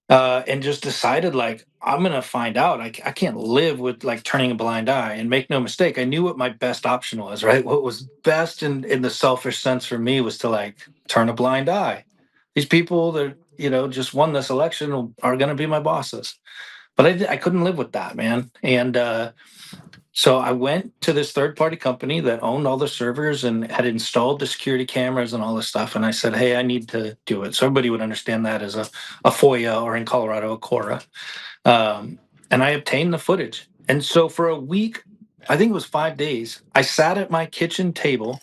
and just decided, like, I'm gonna find out. I can't live with like turning a blind eye. And make no mistake, I knew what my best option was, right? What was best in the selfish sense for me was to like turn a blind eye. These people that just won this election are gonna be my bosses. But I couldn't live with that, man. And so I went to this third party company that owned all the servers and had installed the security cameras and all this stuff. And I said, "Hey, I need to do it." So everybody would understand that as a FOIA, or in Colorado, a CORA. And I obtained the footage. And so for a week, I think it was 5 days, I sat at my kitchen table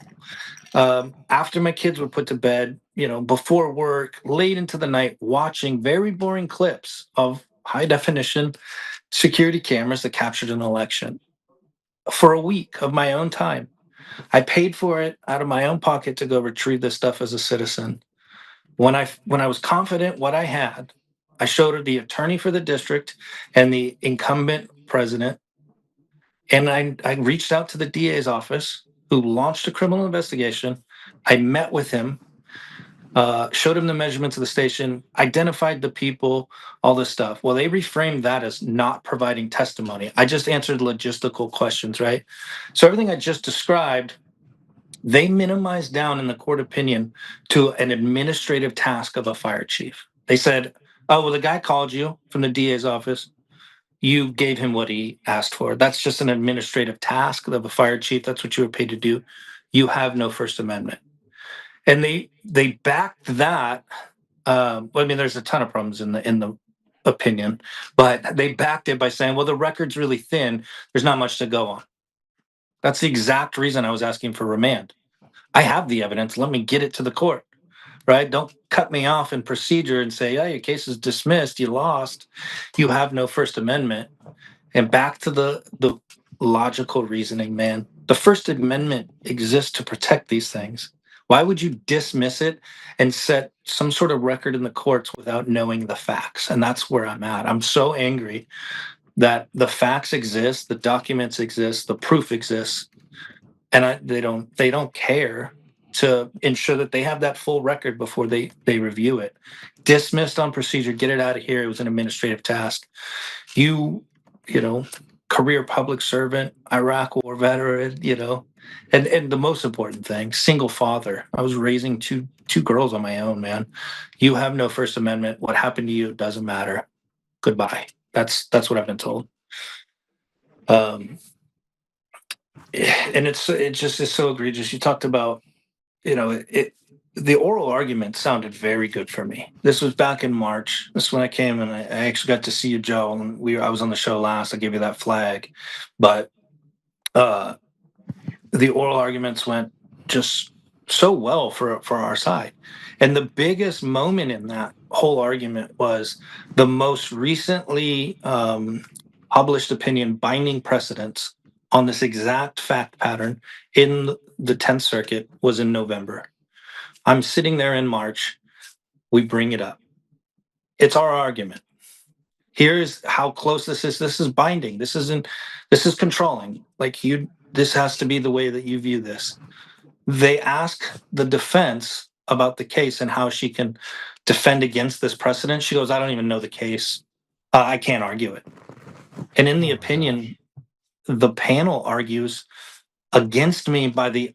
after my kids were put to bed, before work, late into the night, watching very boring clips of high definition security cameras that captured an election for a week of my own time. I paid for it out of my own pocket to go retrieve this stuff as a citizen. When I was confident what I had, I showed her the attorney for the district and the incumbent president. And I reached out to the DA's office, who launched a criminal investigation. I met with him, showed him the measurements of the station, identified the people, all this stuff. Well, they reframed that as not providing testimony. I just answered logistical questions, right? So everything I just described, they minimized down in the court opinion to an administrative task of a fire chief. They said, "Oh, well, the guy called you from the DA's office. You gave him what he asked for. That's just an administrative task of a fire chief. That's what you were paid to do. You have no First Amendment." And they backed that. Well, I mean, there's a ton of problems in the opinion, but they backed it by saying, "Well, the record's really thin. There's not much to go on." That's the exact reason I was asking for remand. I have the evidence. Let me get it to the court, right? Don't cut me off in procedure and say, "Oh, your case is dismissed. You lost. You have no First Amendment." And back to the logical reasoning, man. The First Amendment exists to protect these things. Why would you dismiss it and set some sort of record in the courts without knowing the facts? And that's where I'm at. I'm so angry that the facts exist, the documents exist, the proof exists, and they don't care to ensure that they have that full record before they review it. Dismissed on procedure, get it out of here. It was an administrative task. You know, career public servant, Iraq war veteran, and the most important thing, single father. I was raising two girls on my own, man. You have no First Amendment. What happened to you doesn't matter. Goodbye. That's what I've been told. And it just is so egregious. You talked about, the oral argument sounded very good for me. This was back in March. This is when I came and I actually got to see you, Joe. And I was on the show last. I gave you that flag, but the oral arguments went just so well for our side. And the biggest moment in that whole argument was the most recently published opinion binding precedents on this exact fact pattern in the 10th Circuit was in November. I'm sitting there in March. We bring it up. It's our argument. Here's how close this is. This is binding. This is controlling. Like this has to be the way that you view this. They ask the defense about the case and how she can defend against this precedent. She goes, I don't even know the case. I can't argue it. And in the opinion, the panel argues against me by the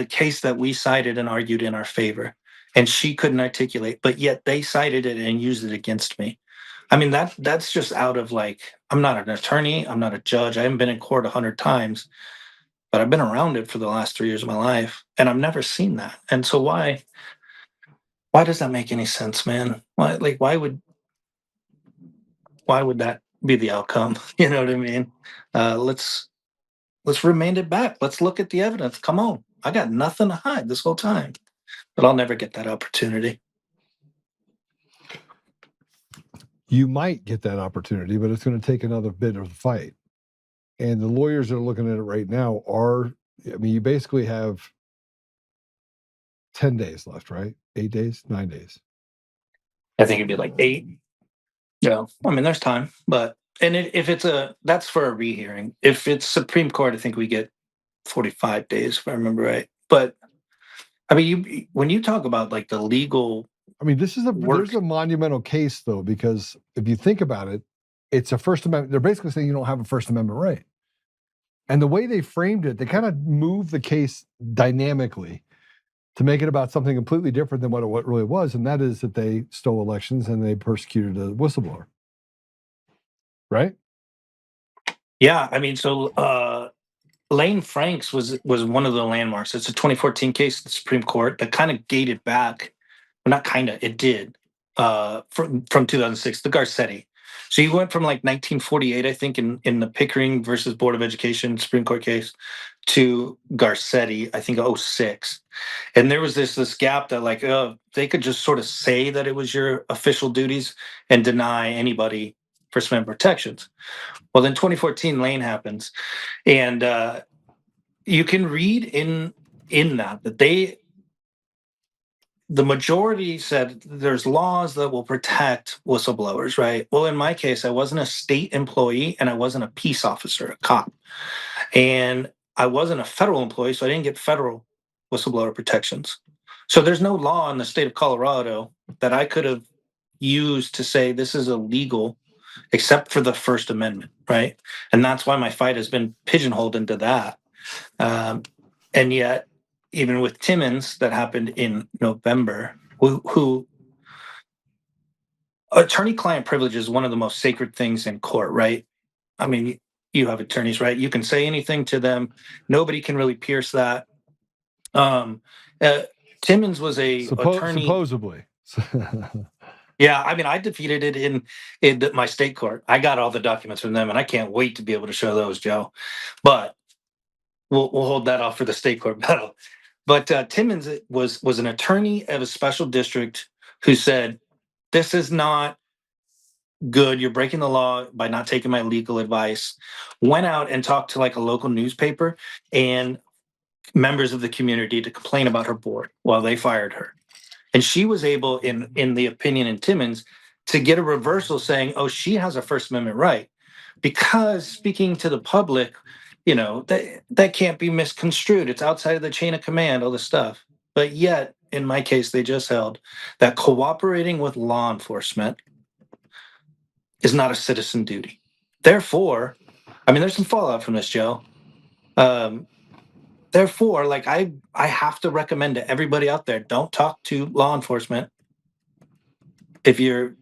case that we cited and argued in our favor. And she couldn't articulate, but yet they cited it and used it against me. I mean, that's just out of like, I'm not an attorney, I'm not a judge, I haven't been in court 100 times, but I've been around it for the last 3 years of my life, and I've never seen that. And so why does that make any sense, man? Why would that be the outcome? You know what I mean? Let's remand it back. Let's look at the evidence. Come on. I got nothing to hide this whole time, but I'll never get that opportunity. You might get that opportunity, but it's going to take another bit of the fight. And the lawyers that are looking at it right now you basically have 10 days left, right? 8 days, 9 days. I think it'd be like 8. Yeah. I mean, there's time, but, and if it's that's for a rehearing. If it's Supreme Court, I think we get 45 days, if I remember right. But I mean, when you talk about like the legal, I mean, there's a monumental case though, because if you think about it, it's a First Amendment. They're basically saying you don't have a First Amendment right. And the way they framed it, they kind of moved the case dynamically to make it about something completely different than what it really was. And that is that they stole elections and they persecuted a whistleblower. Right? Yeah. I mean, so Lane Franks was one of the landmarks. It's a 2014 case in the Supreme Court that kind of gated back. Well, not kind of, it did. From 2006, the Garcetti. So you went from like 1948, I think, in the Pickering versus Board of Education Supreme Court case to Garcetti, I think 06. And there was this gap that like, they could just sort of say that it was your official duties and deny anybody First Amendment protections. Well, then 2014 Lane happens. And you can read in that the majority said there's laws that will protect whistleblowers, right? Well, in my case, I wasn't a state employee and I wasn't a peace officer, a cop. And I wasn't a federal employee, so I didn't get federal whistleblower protections. So there's no law in the state of Colorado that I could have used to say this is illegal except for the First Amendment, right? And that's why my fight has been pigeonholed into that. And yet, even with Timmons, that happened in November, who attorney-client privilege is one of the most sacred things in court, right? I mean, you have attorneys, right? You can say anything to them. Nobody can really pierce that. Timmons was a attorney. Supposedly. Yeah, I mean, I defeated it in my state court. I got all the documents from them, and I can't wait to be able to show those, Joe. But we'll hold that off for the state court battle. But Timmons was an attorney of a special district who said, this is not good. You're breaking the law by not taking my legal advice. Went out and talked to like a local newspaper and members of the community to complain about her board while they fired her. And she was able, in the opinion in Timmons, to get a reversal saying, oh, she has a First Amendment right. Because speaking to the public, that can't be misconstrued. It's outside of the chain of command, all this stuff. But yet, in my case, they just held that cooperating with law enforcement is not a citizen duty. Therefore, I mean, there's some fallout from this, Joe. Therefore, like I have to recommend to everybody out there, don't talk to law enforcement if you're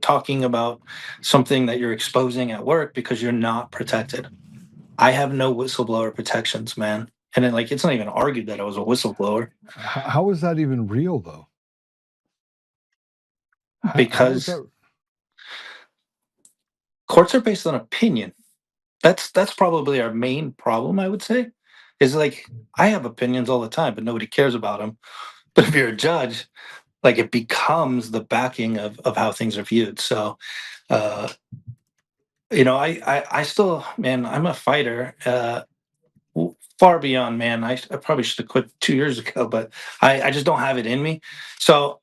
talking about something that you're exposing at work because you're not protected. I have no whistleblower protections, man. And then, like, it's not even argued that I was a whistleblower. How is that even real, though? Because courts are based on opinion. That's probably our main problem, I would say. is like, I have opinions all the time, but nobody cares about them. But if you're a judge, like it becomes the backing of how things are viewed. So, uh, I still, man, I'm a fighter. Far beyond, man. I probably should have quit 2 years ago, but I just don't have it in me. So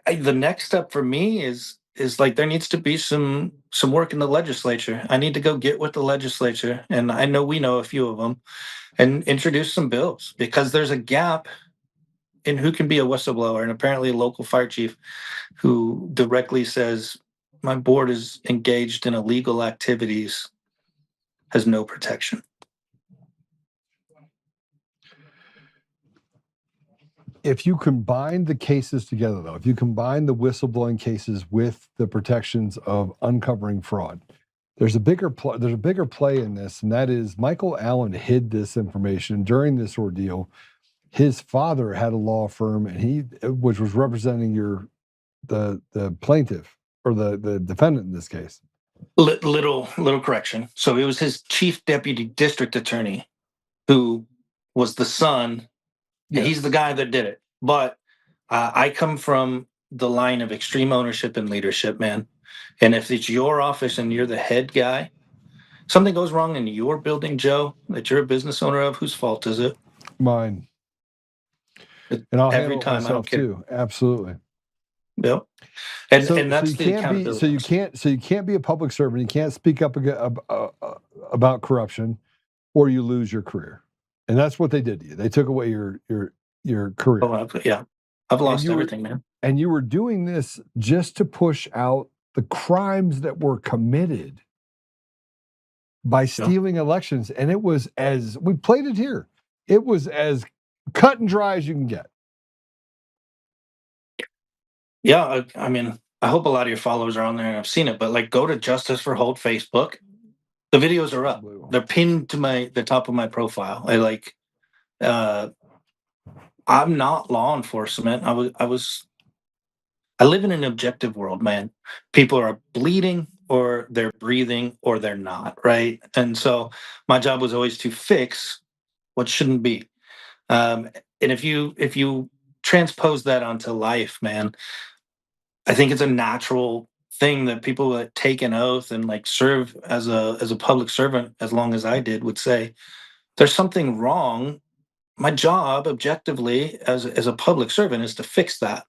the next step for me is like there needs to be some work in the legislature. I need to go get with the legislature, and I know we know a few of them, and introduce some bills because there's a gap in who can be a whistleblower. And apparently, a local fire chief who directly says my board is engaged in illegal activities has no protection. If you combine the cases together, though, if you combine the whistleblowing cases with the protections of uncovering fraud, there's a bigger play in this, and that is Michael Allen hid this information during this ordeal. His father had a law firm, and which was representing the plaintiff or the defendant in this case. Little correction. So it was his chief deputy district attorney who was the son. Yes. He's the guy that did it. But I come from the line of extreme ownership and leadership, man. And if it's your office and you're the head guy, something goes wrong in your building, Joe, that you're a business owner of, whose fault is it? Mine. And I'll every handle it time, I don't myself care. too. Absolutely. Yep. And that's the you accountability. can't be a public servant. You can't speak up about corruption, or you lose your career. And that's what they did to you. They took away your career. Oh, yeah. I've lost everything, man. And you were doing this just to push out the crimes that were committed by stealing elections. And it was, as we played it here, it was as cut and dry as you can get. Yeah, I mean, I hope a lot of your followers are on there and I've seen it, but like go to Justice for Holt Facebook. The videos are up. They're pinned to the top of my profile. I'm not law enforcement. I live in an objective world, man. People are bleeding or they're breathing or they're not, right? And so my job was always to fix what shouldn't be. And if you transpose that onto life, man, I think it's a natural thing that people that take an oath and like serve as a public servant as long as I did would say, there's something wrong. My job objectively as a public servant is to fix that.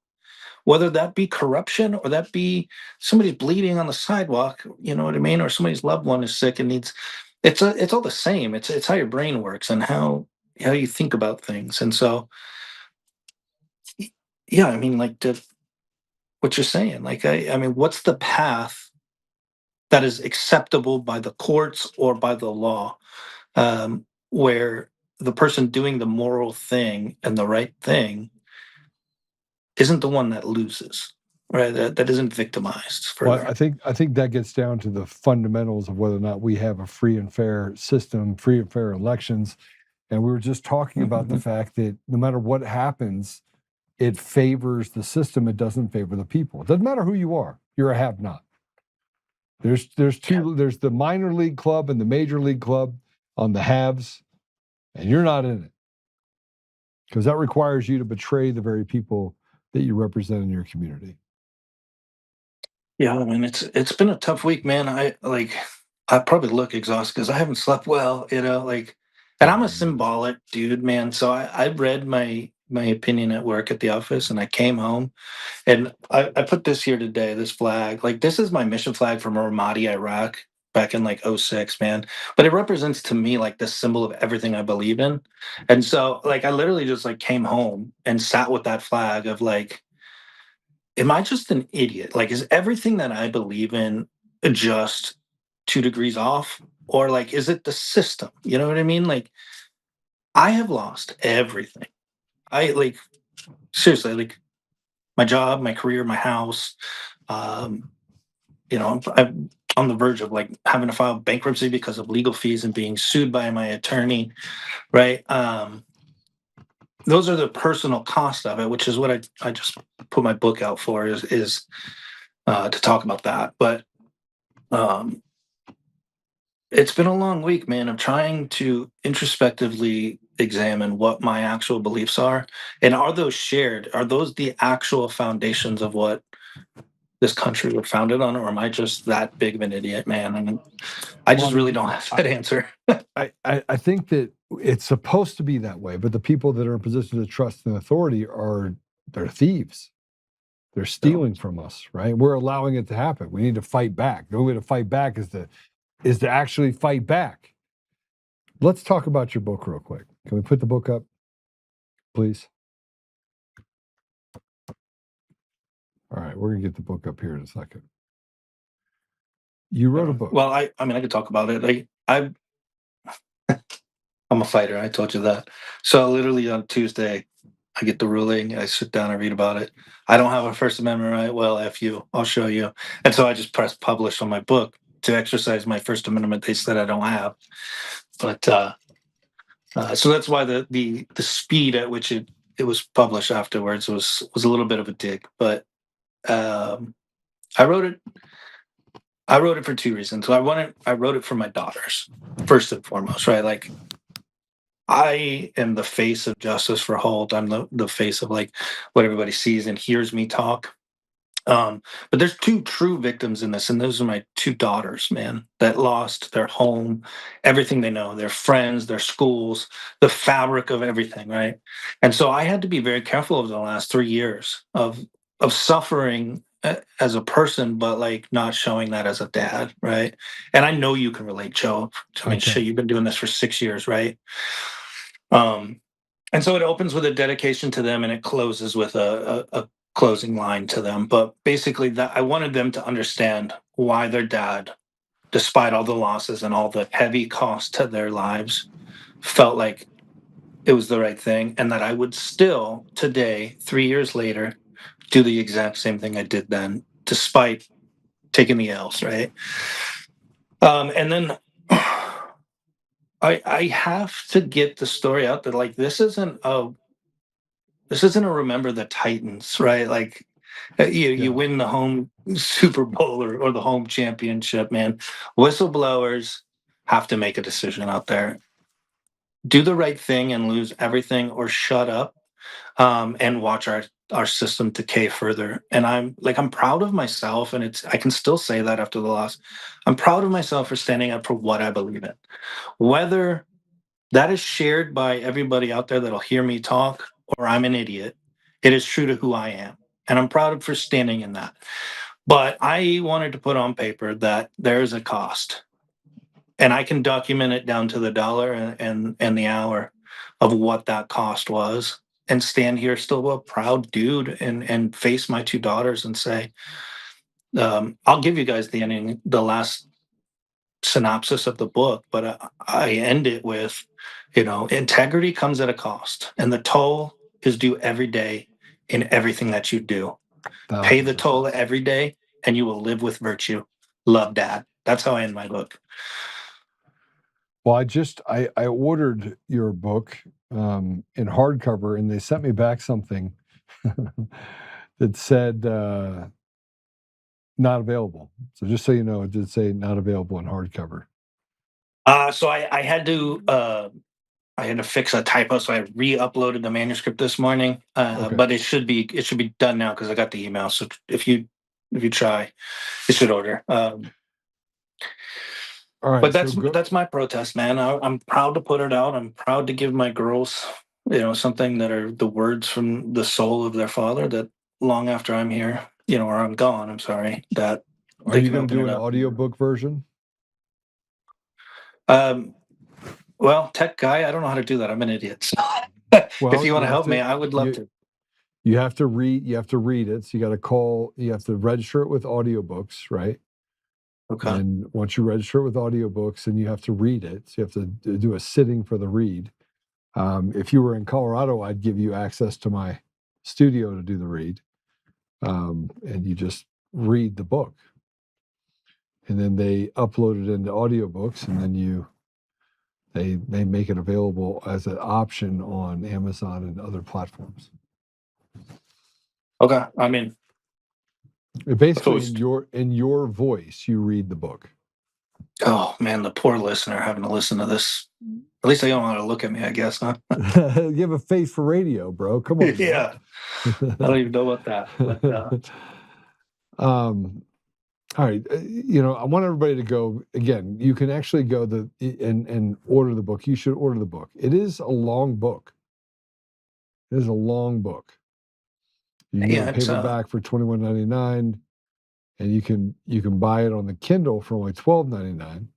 Whether that be corruption or that be somebody's bleeding on the sidewalk, you know what I mean? Or somebody's loved one is sick and needs it's all the same. It's how your brain works and how you think about things. And so yeah, I mean like what you're saying. Like I mean, what's the path that is acceptable by the courts or by the law, where the person doing the moral thing and the right thing isn't the one that loses, right? That isn't victimized further. Well, I think that gets down to the fundamentals of whether or not we have a free and fair system, free and fair elections. And we were just talking about the fact that no matter what happens, it favors the system. It doesn't favor the people. It doesn't matter who you are. You're a have-not. There's the minor league club and the major league club on the haves, and you're not in it. Because that requires you to betray the very people that you represent in your community. Yeah, I mean it's been a tough week, man. I probably look exhausted because I haven't slept well, and I'm a symbolic dude, man. So I read my opinion at work at the office and I came home and I put this here today, this flag. Like this is my mission flag from Ramadi, Iraq back in like 06, man. But it represents to me like the symbol of everything I believe in. And so like I literally just like came home and sat with that flag of like, am I just an idiot? Like, is everything that I believe in just 2 degrees off? Or like, is it the system? You know what I mean? Like, I have lost everything. Seriously, like my job, my career, my house. I'm on the verge of like having to file bankruptcy because of legal fees and being sued by my attorney, right? Those are the personal cost of it, which is what I just put my book out for is to talk about that. But it's been a long week, man. I'm trying to introspectively examine what my actual beliefs are, and are those shared? Are those the actual foundations of what this country was founded on, or am I just that big of an idiot, man? And I just really don't have that answer. I think that it's supposed to be that way, but the people that are in position to trust and authority they're thieves. They're stealing from us, right? We're allowing it to happen. We need to fight back. The only way to fight back is to actually fight back. Let's talk about your book real quick. Can we put the book up, please? All right, we're gonna get the book up here in a second. You wrote a book. Well, I mean, I could talk about it. I'm a fighter. I told you that. So literally on Tuesday, I get the ruling. I sit down, I read about it. I don't have a First Amendment right. Well, F you. I'll show you. And so I just press publish on my book to exercise my First Amendment. They said I don't have. But so that's why the speed at which it was published afterwards was a little bit of a dig. But I wrote it for two reasons. So I wrote it for my daughters, first and foremost, right? Like, I am the face of justice for Holt. I'm the face of like what everybody sees and hears me talk. But there's two true victims in this, and those are my two daughters, man, that lost their home, everything they know, their friends, their schools, the fabric of everything, right? And so I had to be very careful over the last 3 years of suffering as a person, but like not showing that as a dad, right? And I know you can relate, Joe. I mean, shit, you've been doing this for 6 years, right? And so it opens with a dedication to them, and it closes with a closing line to them. But basically, that I wanted them to understand why their dad, despite all the losses and all the heavy cost to their lives, felt like it was the right thing, and that I would still today, 3 years later, do the exact same thing I did then, despite taking the L's, right? And then I have to get the story out that like this isn't a remember the Titans, right? Like you win the home Super Bowl or the home championship, man. Whistleblowers have to make a decision out there. Do the right thing and lose everything, or shut up and watch our system decay further. And I'm proud of myself, and I can still say that after the loss. I'm proud of myself for standing up for what I believe in. Whether that is shared by everybody out there that'll hear me talk, or I'm an idiot, it is true to who I am. And I'm proud for standing in that. But I wanted to put on paper that there is a cost. And I can document it down to the dollar and the hour of what that cost was, and stand here still a proud dude and face my two daughters and say, I'll give you guys the last synopsis of the book, but I end it with, integrity comes at a cost, and the toll is due every day in everything that you do. Pay the toll every day, and you will live with virtue. Love, Dad. That's how I end my book. Well, I ordered your book in hardcover, and they sent me back something that said not available. So just so you know, it did say not available in hardcover. So I had to fix a typo, so I re-uploaded the manuscript this morning. But it should be done now because I got the email. So if you try, it should order. All right, but that's my protest, man. I'm proud to put it out. I'm proud to give my girls, something that are the words from the soul of their father, that long after I'm here, or I'm gone, I'm sorry, that are you going to do an audiobook version? Well, tech guy, I don't know how to do that. I'm an idiot. So if you want to help me, I would love to. You have to read it. So you have to register it with audiobooks, right? Okay. And once you register it with audiobooks, and you have to read it. So you have to do a sitting for the read. If you were in Colorado, I'd give you access to my studio to do the read. And you just read the book. And then they upload it into audiobooks, and then they make it available as an option on Amazon and other platforms. Okay. I mean, basically in your voice, you read the book. Oh man, the poor listener having to listen to this At least they don't know how to look at me, I guess, huh? You have a face for radio, bro. Come on. Yeah. I don't even know about that. But, all right, I want everybody to go again. You can actually go and order the book. You should order the book. It is a long book. It is a long book. You can Yeah, get a it's, paperback for $21.99, and you can buy it on the Kindle for only $12.99,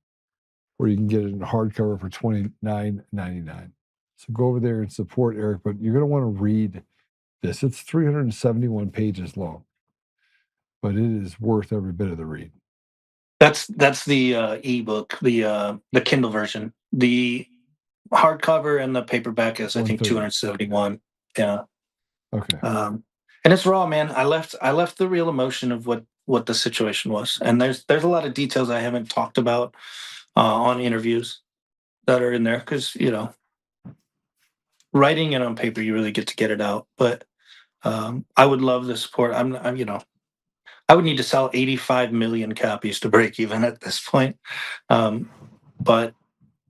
or you can get it in hardcover for $29.99. So go over there and support Erik. But you're going to want to read this. It's 371 pages long, but it is worth every bit of the read. that's the ebook, the Kindle version. The hardcover and the paperback is, I think, 130. 271. Yeah. Okay. And it's raw, man. I left the real emotion of what the situation was, and there's a lot of details I haven't talked about on interviews that are in there, because writing it on paper, you really get to get it out. But I would love the support. I would need to sell 85 million copies to break even at this point. But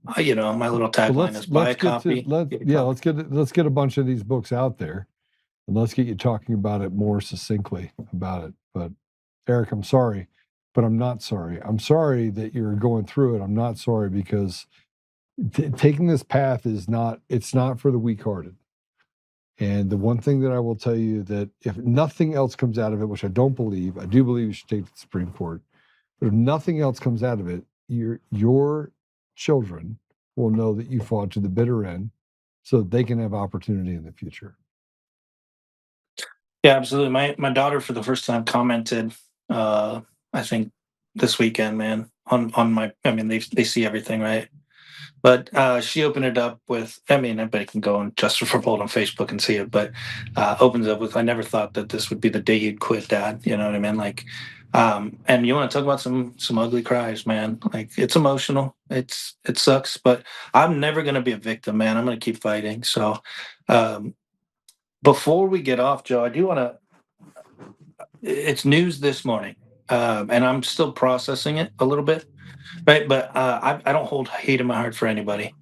my little tagline is buy a copy. Let's get a bunch of these books out there, and let's get you talking about it more succinctly about it. But Erik, I'm sorry, but I'm not sorry. I'm sorry that you're going through it. I'm not sorry because taking this path it's not for the weak-hearted. And the one thing that I will tell you, that if nothing else comes out of it, which I don't believe, I do believe you should take the Supreme Court, but if nothing else comes out of it, your children will know that you fought to the bitter end so that they can have opportunity in the future. Yeah, absolutely. My daughter, for the first time, commented, I think this weekend, man, on my. I mean, they see everything, right? But she opened it up with. I mean, everybody can go on Justice for Bold on Facebook and see it, but opens up with, "I never thought that this would be the day you'd quit, Dad." You know what I mean? Like, and you want to talk about some ugly cries, man? Like, it's emotional. It sucks, but I'm never gonna be a victim, man. I'm gonna keep fighting. So. Before we get off, Joe, I do want to. It's news this morning, and I'm still processing it a little bit, right? But I don't hold hate in my heart for anybody.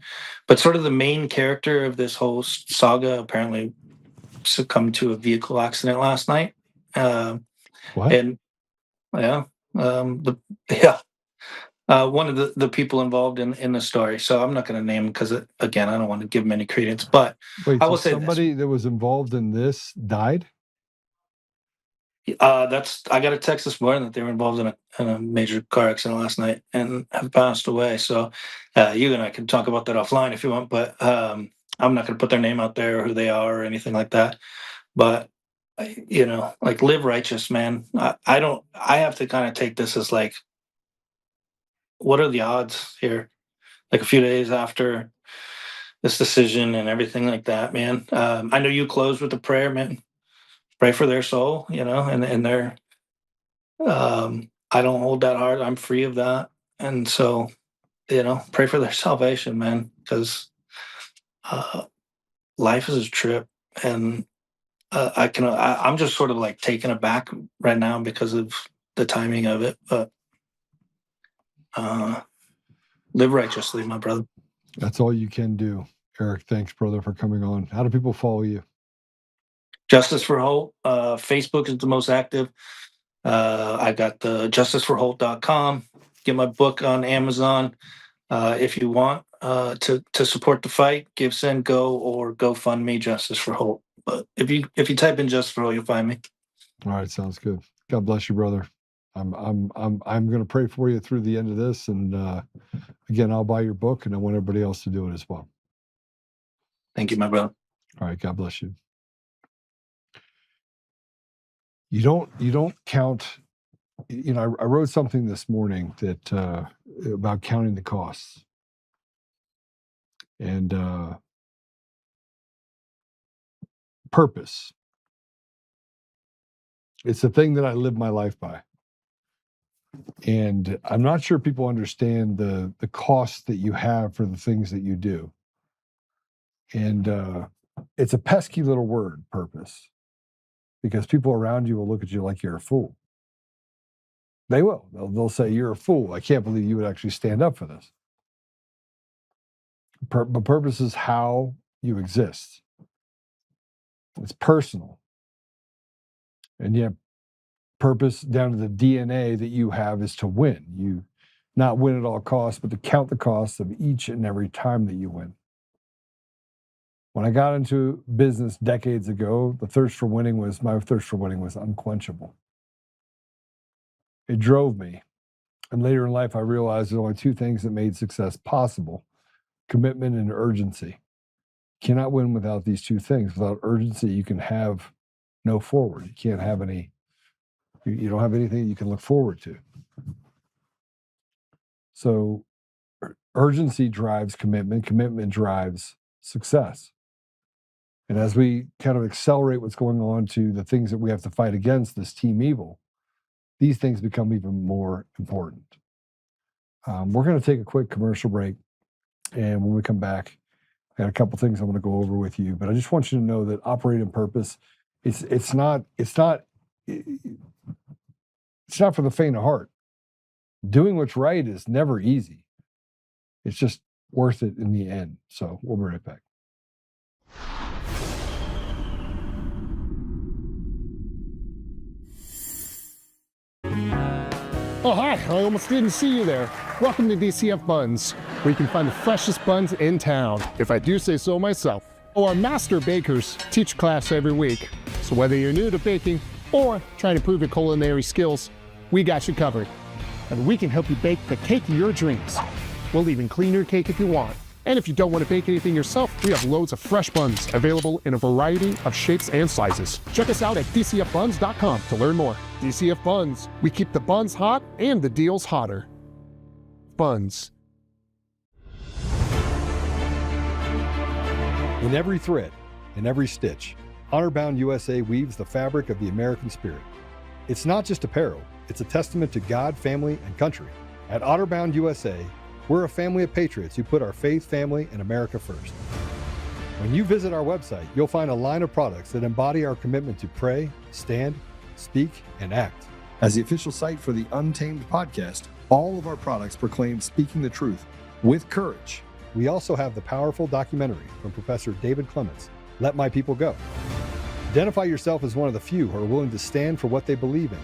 But sort of the main character of this whole saga apparently succumbed to a vehicle accident last night. What? And yeah, yeah. One of the people involved in the story. So I'm not going to name him because, again, I don't want to give him any credence. But Wait, I so will say somebody that was involved in this died? I got a text this morning that they were involved in a major car accident last night and have passed away. So you and I can talk about that offline if you want, but I'm not going to put their name out there or who they are or anything like that. But like, live righteous, man. I have to kind of take this as like, what are the odds here? Like, a few days after this decision and everything like that, man. I know you closed with a prayer, man. Pray for their soul, and their. I don't hold that hard. I'm free of that, and so pray for their salvation, man, because life is a trip, and I'm just sort of like taken aback right now because of the timing of it. But live righteously, my brother. That's all you can do. Erik, thanks, brother, for coming on. How do people follow you? Justice for Holt. Facebook is the most active. I got the justiceforholt.com. Get my book on Amazon. If you want to support the fight, give, send, go, or GoFundMe Justice for Holt. But if you type in Justice for Holt, you'll find me. All right, sounds good. God bless you, brother. I'm going to pray for you through the end of this, and again, I'll buy your book, and I want everybody else to do it as well. Thank you, my brother. All right, God bless you. You don't count. I wrote something this morning that about counting the costs, and purpose. It's the thing that I live my life by. And I'm not sure people understand the cost that you have for the things that you do. And it's a pesky little word, purpose, because people around you will look at you like you're a fool. They will. They'll say, you're a fool. I can't believe you would actually stand up for this. But purpose is how you exist. It's personal. And yet purpose down to the DNA that you have is to win. You not win at all costs, but to count the costs of each and every time that you win. When I got into business decades ago, my thirst for winning was unquenchable. It drove me. And later in life, I realized there's only two things that made success possible: commitment and urgency. You cannot win without these two things. Without urgency, you can have no forward. You can't have any, you don't have anything you can look forward to. So urgency drives commitment, commitment drives success. And as we kind of accelerate what's going on to the things that we have to fight against, this team evil, these things become even more important. We're going to take a quick commercial break. And when we come back, I got a couple things I want to go over with you. But I just want you to know that operating purpose, it's not for the faint of heart. Doing what's right is never easy. It's just worth it in the end. So we'll be right back. Oh, hi. I almost didn't see you there. Welcome to DCF Buns, where you can find the freshest buns in town, if I do say so myself. Oh, our master bakers teach class every week. So whether you're new to baking or trying to improve your culinary skills, we got you covered. And we can help you bake the cake of your dreams. We'll even clean your cake if you want. And if you don't want to bake anything yourself, we have loads of fresh buns available in a variety of shapes and sizes. Check us out at dcfbuns.com to learn more. DCF Buns, we keep the buns hot and the deals hotter. Buns. In every thread, in every stitch, Honor-Bound USA weaves the fabric of the American spirit. It's not just apparel, it's a testament to God, family, and country. At Honor-Bound USA, we're a family of patriots who put our faith, family, and America first. When you visit our website, you'll find a line of products that embody our commitment to pray, stand, speak, and act. As the official site for the Untamed podcast, all of our products proclaim speaking the truth with courage. We also have the powerful documentary from Professor David Clements, Let My People Go. Identify yourself as one of the few who are willing to stand for what they believe in.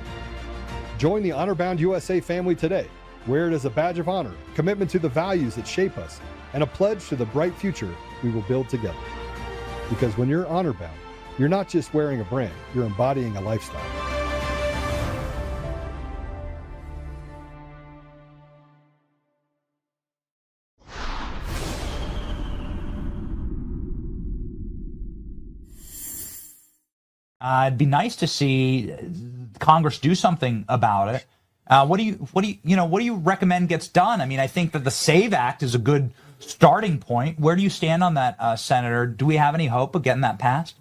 Join the Honor-Bound USA family today. Wear it as a badge of honor, commitment to the values that shape us, and a pledge to the bright future we will build together. Because when you're honor-bound, you're not just wearing a brand, you're embodying a lifestyle. It'd be nice to see Congress do something about it. What do you recommend gets done? I mean, I think that the SAVE Act is a good starting point. Where do you stand on that, Senator? Do we have any hope of getting that passed?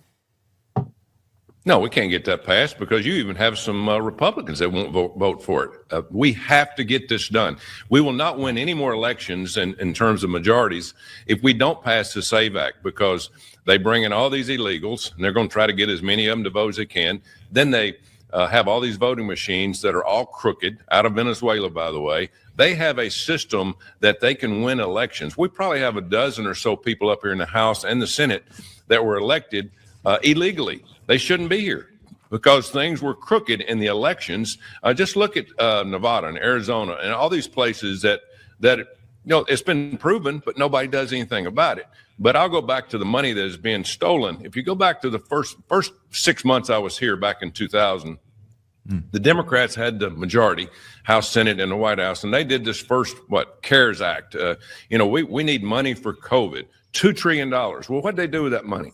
No, we can't get that passed because you even have some Republicans that won't vote for it. We have to get this done. We will not win any more elections in terms of majorities if we don't pass the SAVE Act, because they bring in all these illegals and they're going to try to get as many of them to vote as they can. Then they have all these voting machines that are all crooked, out of Venezuela, by the way. They have a system that they can win elections. We probably have a dozen or so people up here in the House and the Senate that were elected illegally. They shouldn't be here because things were crooked in the elections. Just look at Nevada and Arizona and all these places that it's been proven, but nobody does anything about it. But I'll go back to the money that is being stolen. If you go back to the first 6 months I was here back in 2000, the Democrats had the majority, House, Senate, and the White House, and they did this first, CARES Act. We need money for COVID, $2 trillion. Well, what'd they do with that money?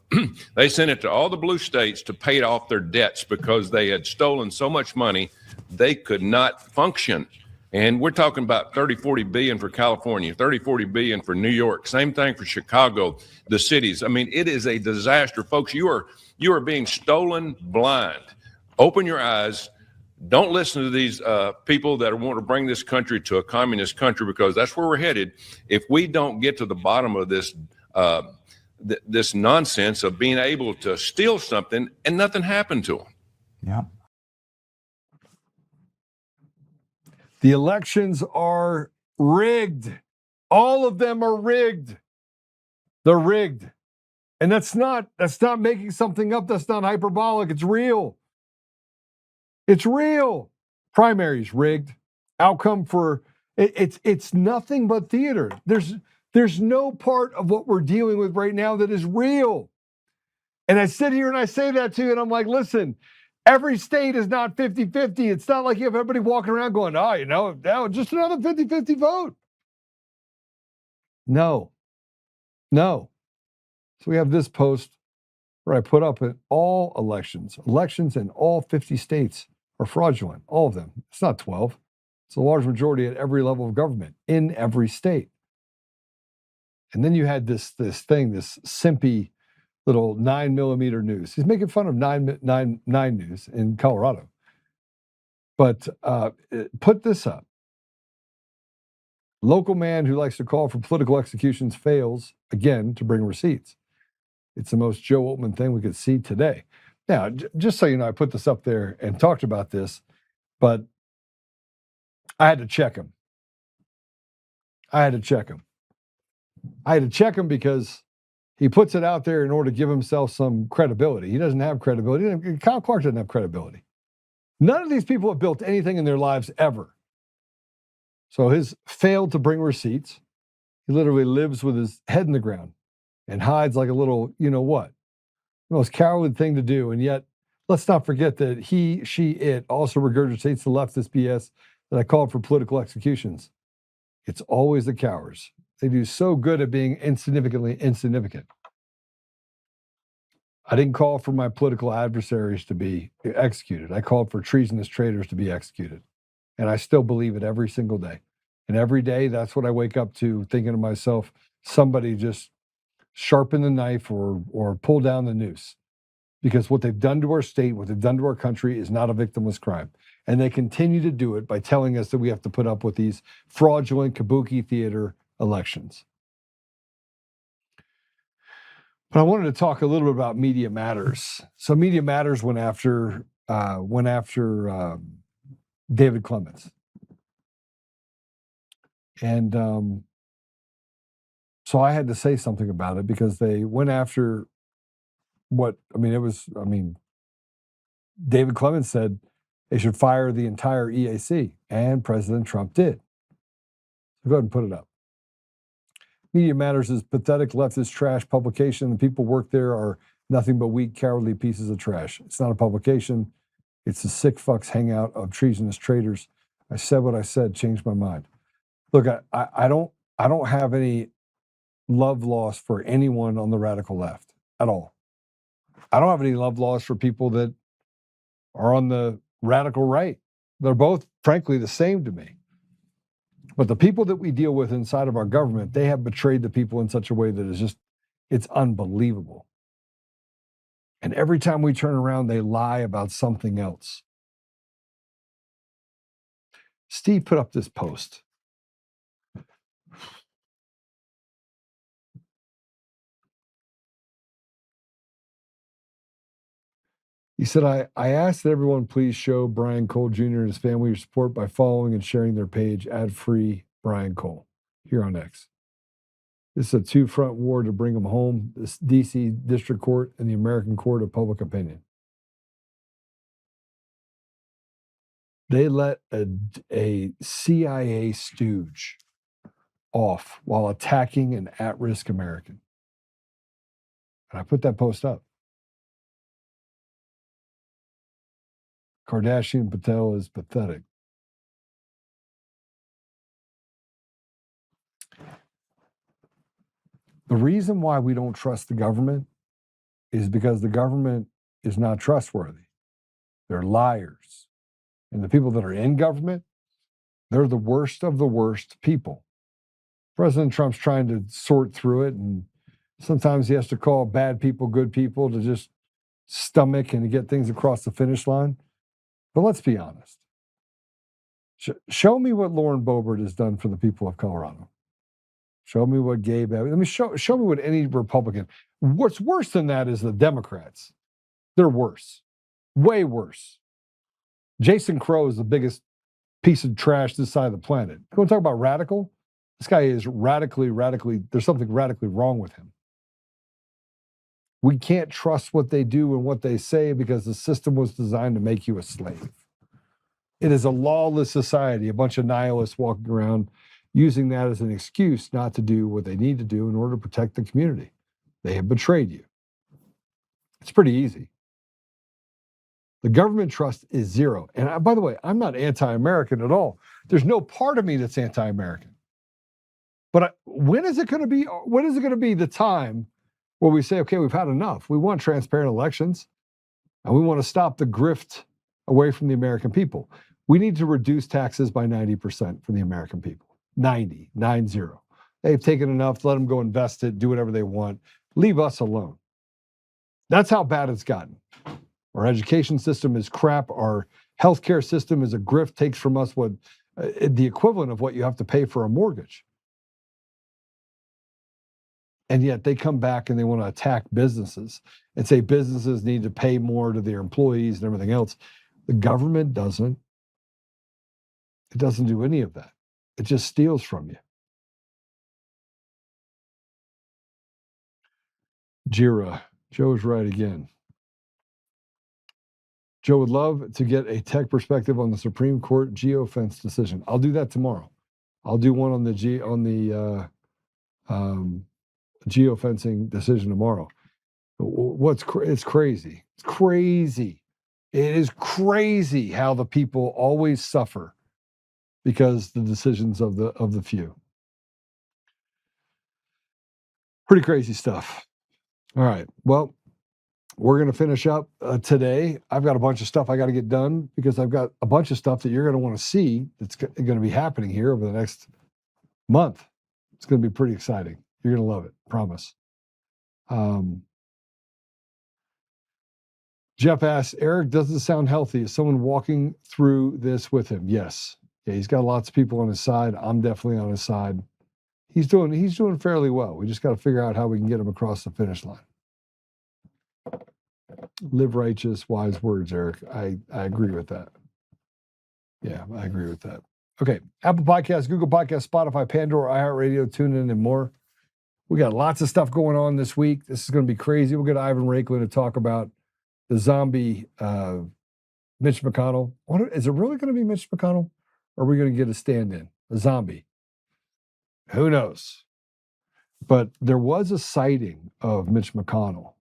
They sent it to all the blue states to pay off their debts because they had stolen so much money, they could not function. And we're talking about 30, 40 billion for California, 30, 40 billion for New York. Same thing for Chicago, the cities. I mean, it is a disaster. Folks, you are being stolen blind. Open your eyes. Don't listen to these people that want to bring this country to a communist country, because that's where we're headed. If we don't get to the bottom of this this nonsense of being able to steal something and nothing happened to them. Yeah. The elections are rigged. All of them are rigged. They're rigged. And that's not making something up. That's not hyperbolic. It's real. It's real. Primaries rigged. Outcome for it's nothing but theater. There's no part of what we're dealing with right now that is real. And I sit here and I say that to you, and I'm like, listen, every state is not 50-50. It's not like you have everybody walking around going, now just another 50-50 vote. No. So we have this post where I put up at all elections in all 50 states are fraudulent, all of them. It's not 12. It's a large majority at every level of government in every state. And then you had this simpy little 9mm news. He's making fun of 9 News in Colorado. But put this up. Local man who likes to call for political executions fails again to bring receipts. It's the most Joe Oltmann thing we could see today. Now, just so you know, I put this up there and talked about this, but I had to check him. I had to check him because he puts it out there in order to give himself some credibility. He doesn't have credibility. Kyle Clark doesn't have credibility. None of these people have built anything in their lives ever. So his failed to bring receipts. He literally lives with his head in the ground and hides like a little, you know what, the most cowardly thing to do. And yet, let's not forget that he, she, it also regurgitates the leftist BS that I called for political executions. It's always the cowards. They do so good at being insignificantly insignificant. I didn't call for my political adversaries to be executed. I called for treasonous traitors to be executed. And I still believe it every single day. And every day, that's what I wake up to, thinking to myself, somebody just sharpen the knife or pull down the noose. Because what they've done to our state, what they've done to our country is not a victimless crime. And they continue to do it by telling us that we have to put up with these fraudulent kabuki theater elections. But I wanted to talk a little bit about Media Matters. So Media Matters went after David Clements. And so I had to say something about it because they went after David Clements said they should fire the entire EAC, and President Trump did. So go ahead and put it up. Media Matters is pathetic leftist trash publication. The people who work there are nothing but weak, cowardly pieces of trash. It's not a publication. It's a sick fucks hangout of treasonous traitors. I said what I said, changed my mind. Look, I don't have any love lost for anyone on the radical left at all. I don't have any love lost for people that are on the radical right. They're both, frankly, the same to me. But the people that we deal with inside of our government, they have betrayed the people in such a way that is just, it's unbelievable. And every time we turn around, they lie about something else. Steve put up this post. He said, I asked that everyone please show Brian Cole Jr. and his family your support by following and sharing their page, ad-free Brian Cole, here on X. This is a two-front war to bring him home, this D.C. District Court and the American Court of Public Opinion. They let a CIA stooge off while attacking an at-risk American. And I put that post up. Kardashian Patel is pathetic. The reason why we don't trust the government is because the government is not trustworthy. They're liars. And the people that are in government, they're the worst of the worst people. President Trump's trying to sort through it, and sometimes he has to call bad people good people to just stomach and to get things across the finish line. But let's be honest. Show me what Lauren Boebert has done for the people of Colorado. Show me what Gabe. Let me show me what any Republican. What's worse than that is the Democrats. They're worse, way worse. Jason Crow is the biggest piece of trash this side of the planet. You want to talk about radical? This guy is radically. There's something radically wrong with him. We can't trust what they do and what they say because the system was designed to make you a slave. It is a lawless society, a bunch of nihilists walking around using that as an excuse not to do what they need to do in order to protect the community. They have betrayed you. It's pretty easy. The government trust is zero. And by the way, I'm not anti-American at all. There's no part of me that's anti-American. But when is it going to be? When is it going to be the time where we say, okay, we've had enough. We want transparent elections, and we want to stop the grift away from the American people. We need to reduce taxes by 90% for the American people. 90. They've taken enough. Let them go invest it, do whatever they want. Leave us alone. That's how bad it's gotten. Our education system is crap. Our healthcare system is a grift, takes from us what the equivalent of what you have to pay for a mortgage. And yet they come back and they want to attack businesses and say businesses need to pay more to their employees and everything else. The government doesn't. It doesn't do any of that. It just steals from you. Jira, Joe's right again. Joe would love to get a tech perspective on the Supreme Court geofence decision. I'll do that tomorrow. I'll do one on the geofencing decision tomorrow. It's crazy. It's crazy. It is crazy how the people always suffer because the decisions of the few. Pretty crazy stuff. All right. Well, we're going to finish up today. I've got a bunch of stuff I got to get done because I've got a bunch of stuff that you're going to want to see that's going to be happening here over the next month. It's going to be pretty exciting. You're going to love it. Promise. Jeff asks, Eric doesn't sound healthy. Is someone walking through this with him? Yes. Yeah, he's got lots of people on his side. I'm definitely on his side. He's doing fairly well. We just got to figure out how we can get him across the finish line. Live righteous, wise words, Eric. I agree with that. Yeah, I agree with that. Okay. Apple Podcasts, Google Podcasts, Spotify, Pandora, iHeartRadio, TuneIn, and more. We got lots of stuff going on this week. This is going to be crazy. We'll get Ivan Raikkonen to talk about the zombie Mitch McConnell. Is it really going to be Mitch McConnell? Or are we going to get a stand-in? A zombie? Who knows? But there was a sighting of Mitch McConnell.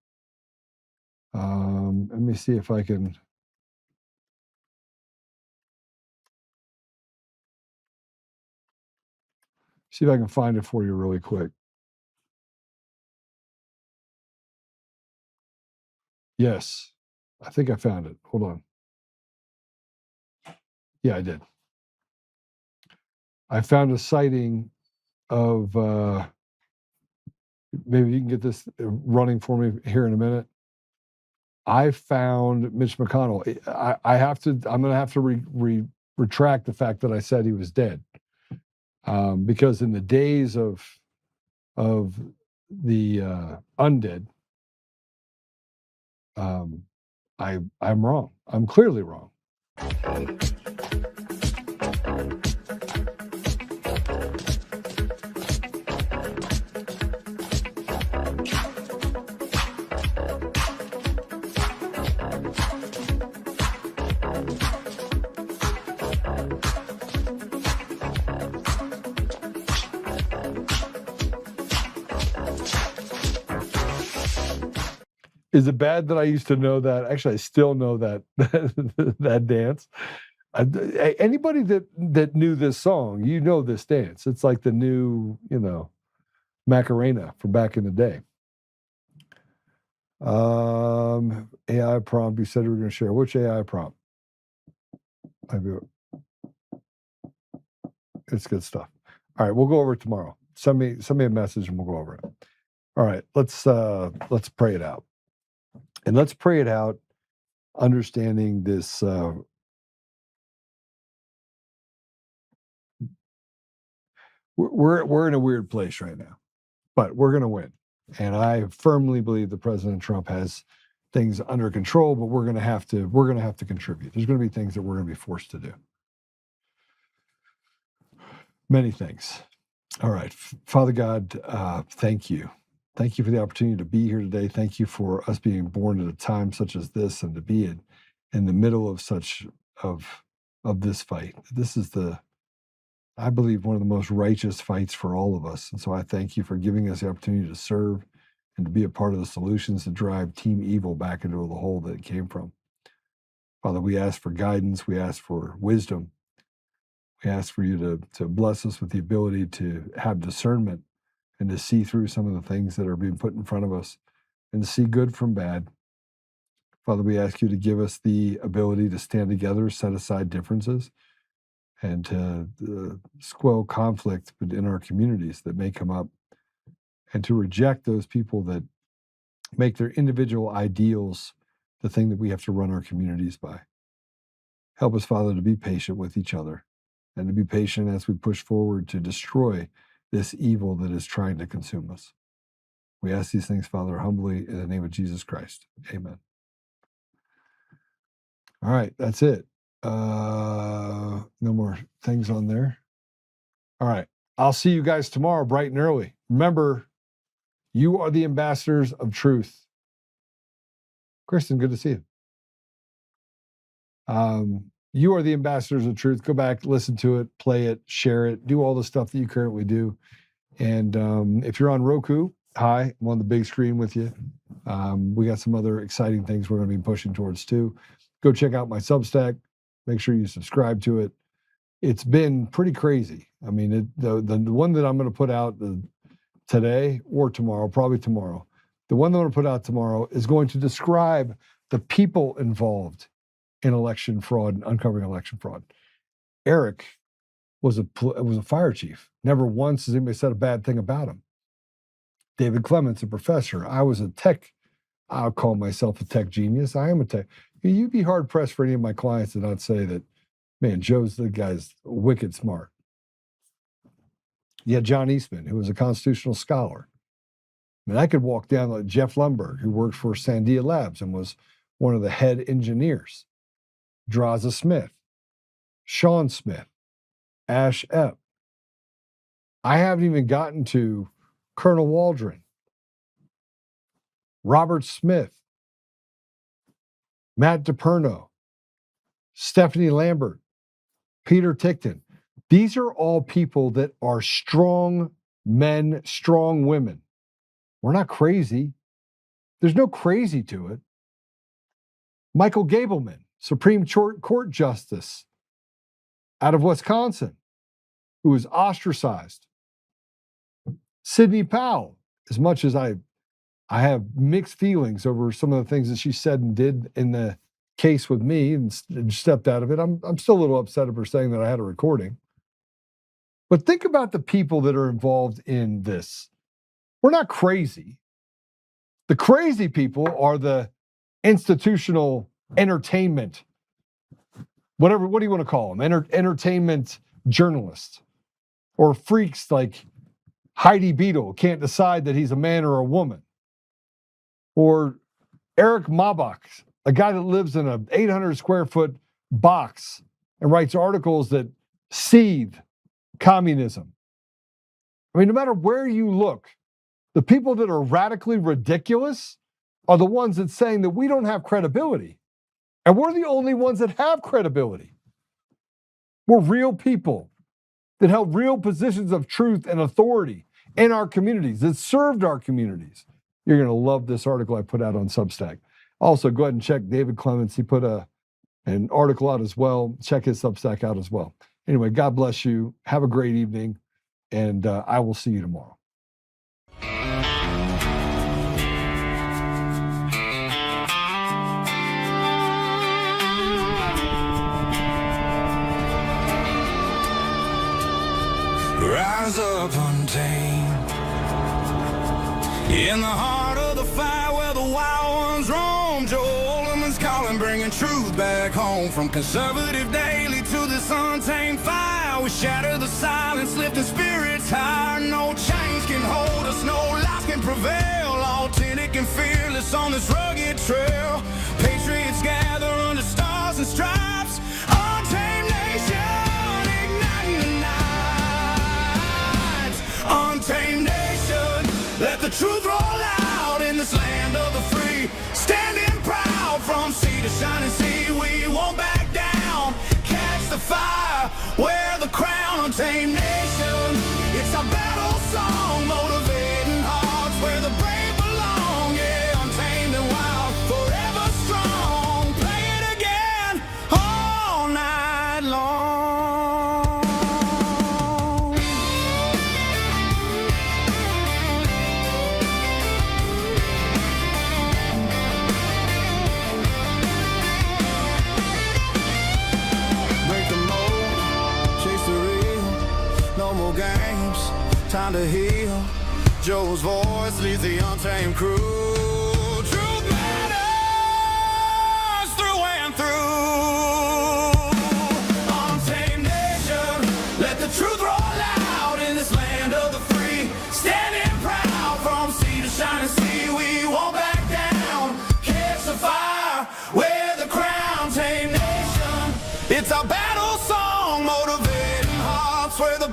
Let me see if I can. See if I can find it for you really quick. Yes, I think I found it. Hold on. Yeah, I did. I found a sighting of, maybe you can get this running for me here in a minute. I found Mitch McConnell. I'm going to have to retract the fact that I said he was dead. Because in the days of the undead, I'm wrong. I'm clearly wrong. Is it bad that I used to know that? Actually, I still know that that dance. Anybody that knew this song, you know this dance. It's like the new, Macarena from back in the day. AI prompt. You said we were going to share. Which AI prompt? It's good stuff. All right, we'll go over it tomorrow. Send me a message and we'll go over it. All right, let's pray it out. And let's pray it out, understanding this. We're in a weird place right now, but we're going to win. And I firmly believe that President Trump has things under control, but we're going to have to contribute. There's going to be things that we're going to be forced to do. Many things. All right, Father God, thank you. Thank you for the opportunity to be here today. Thank you for us being born at a time such as this and to be in the middle of this fight. This is I believe, one of the most righteous fights for all of us. And so I thank you for giving us the opportunity to serve and to be a part of the solutions to drive Team Evil back into the hole that it came from. Father, we ask for guidance. We ask for wisdom. We ask for you to bless us with the ability to have discernment and to see through some of the things that are being put in front of us and to see good from bad. Father, we ask you to give us the ability to stand together, set aside differences, and to squelch conflict in our communities that may come up, and to reject those people that make their individual ideals the thing that we have to run our communities by. Help us, Father, to be patient with each other and to be patient as we push forward to destroy this evil that is trying to consume us. We ask these things, Father, humbly in the name of Jesus Christ. Amen. All right, that's it. No more things on there. All right. I'll see you guys tomorrow, bright and early. Remember, you are the ambassadors of truth. Kristen, good to see you. You are the ambassadors of truth. Go back, listen to it, play it, share it, do all the stuff that you currently do. And if you're on Roku, hi, I'm on the big screen with you. We got some other exciting things we're going to be pushing towards too. Go check out my Substack. Make sure you subscribe to it. It's been pretty crazy. I mean, the one that I'm going to put out today or tomorrow, probably tomorrow, the one that I'm going to put out tomorrow is going to describe the people involved in election fraud and uncovering election fraud. Erik was a fire chief. Never once has anybody said a bad thing about him. David Clements, a professor. I was a tech. I'll call myself a tech genius. I am a tech. You'd be hard pressed for any of my clients to not say that, man, Joe's the guy's wicked smart. You had John Eastman, who was a constitutional scholar. I mean, I could walk down like Jeff Lundberg, who worked for Sandia Labs and was one of the head engineers. Draza Smith, Sean Smith, Ash Epp. I haven't even gotten to Colonel Waldron, Robert Smith, Matt DePerno, Stephanie Lambert, Peter Tickton. These are all people that are strong men, strong women. We're not crazy. There's no crazy to it. Michael Gableman, Supreme Court Justice out of Wisconsin, who was ostracized. Sidney Powell, as much as I have mixed feelings over some of the things that she said and did in the case with me and stepped out of it, I'm still a little upset of her saying that I had a recording. But think about the people that are involved in this. We're not crazy. The crazy people are the institutional entertainment, what do you want to call them? Entertainment journalists or freaks like Heidi Beadle can't decide that he's a man or a woman. Or Eric Mabach, a guy that lives in an 800 square foot box and writes articles that seethe communism. I mean, no matter where you look, the people that are radically ridiculous are the ones that saying that we don't have credibility. And we're the only ones that have credibility. We're real people that held real positions of truth and authority in our communities, that served our communities. You're going to love this article I put out on Substack. Also, go ahead and check David Clements. He put an article out as well. Check his Substack out as well. Anyway, God bless you. Have a great evening, and I will see you tomorrow. Rise up untamed in the heart of the fight where the wild ones roam. Joe Oltmann's calling, bringing truth back home. From conservative daily to this untamed fire, we shatter the silence, lifting spirits higher. No chains can hold us, no lies can prevail. Authentic and fearless on this rugged trail. Patriots gather under stars and stripes. Untamed nation, igniting the night. Untamed nation, let the truth roll. Untamed nation, it's a battle song, motivating hearts where the brave belong. Yeah, untamed and wild, forever strong. Play it again all night long. Break the mold, chase the real, no more games, time to heal. Joe's voice leads the untamed crew. Truth matters through and through. Untamed nation, let the truth roll out in this land of the free. Standing proud from sea to shining sea, we won't back down. Catch the fire, wear the crown. Untamed nation, it's our battle song, motivating hearts where the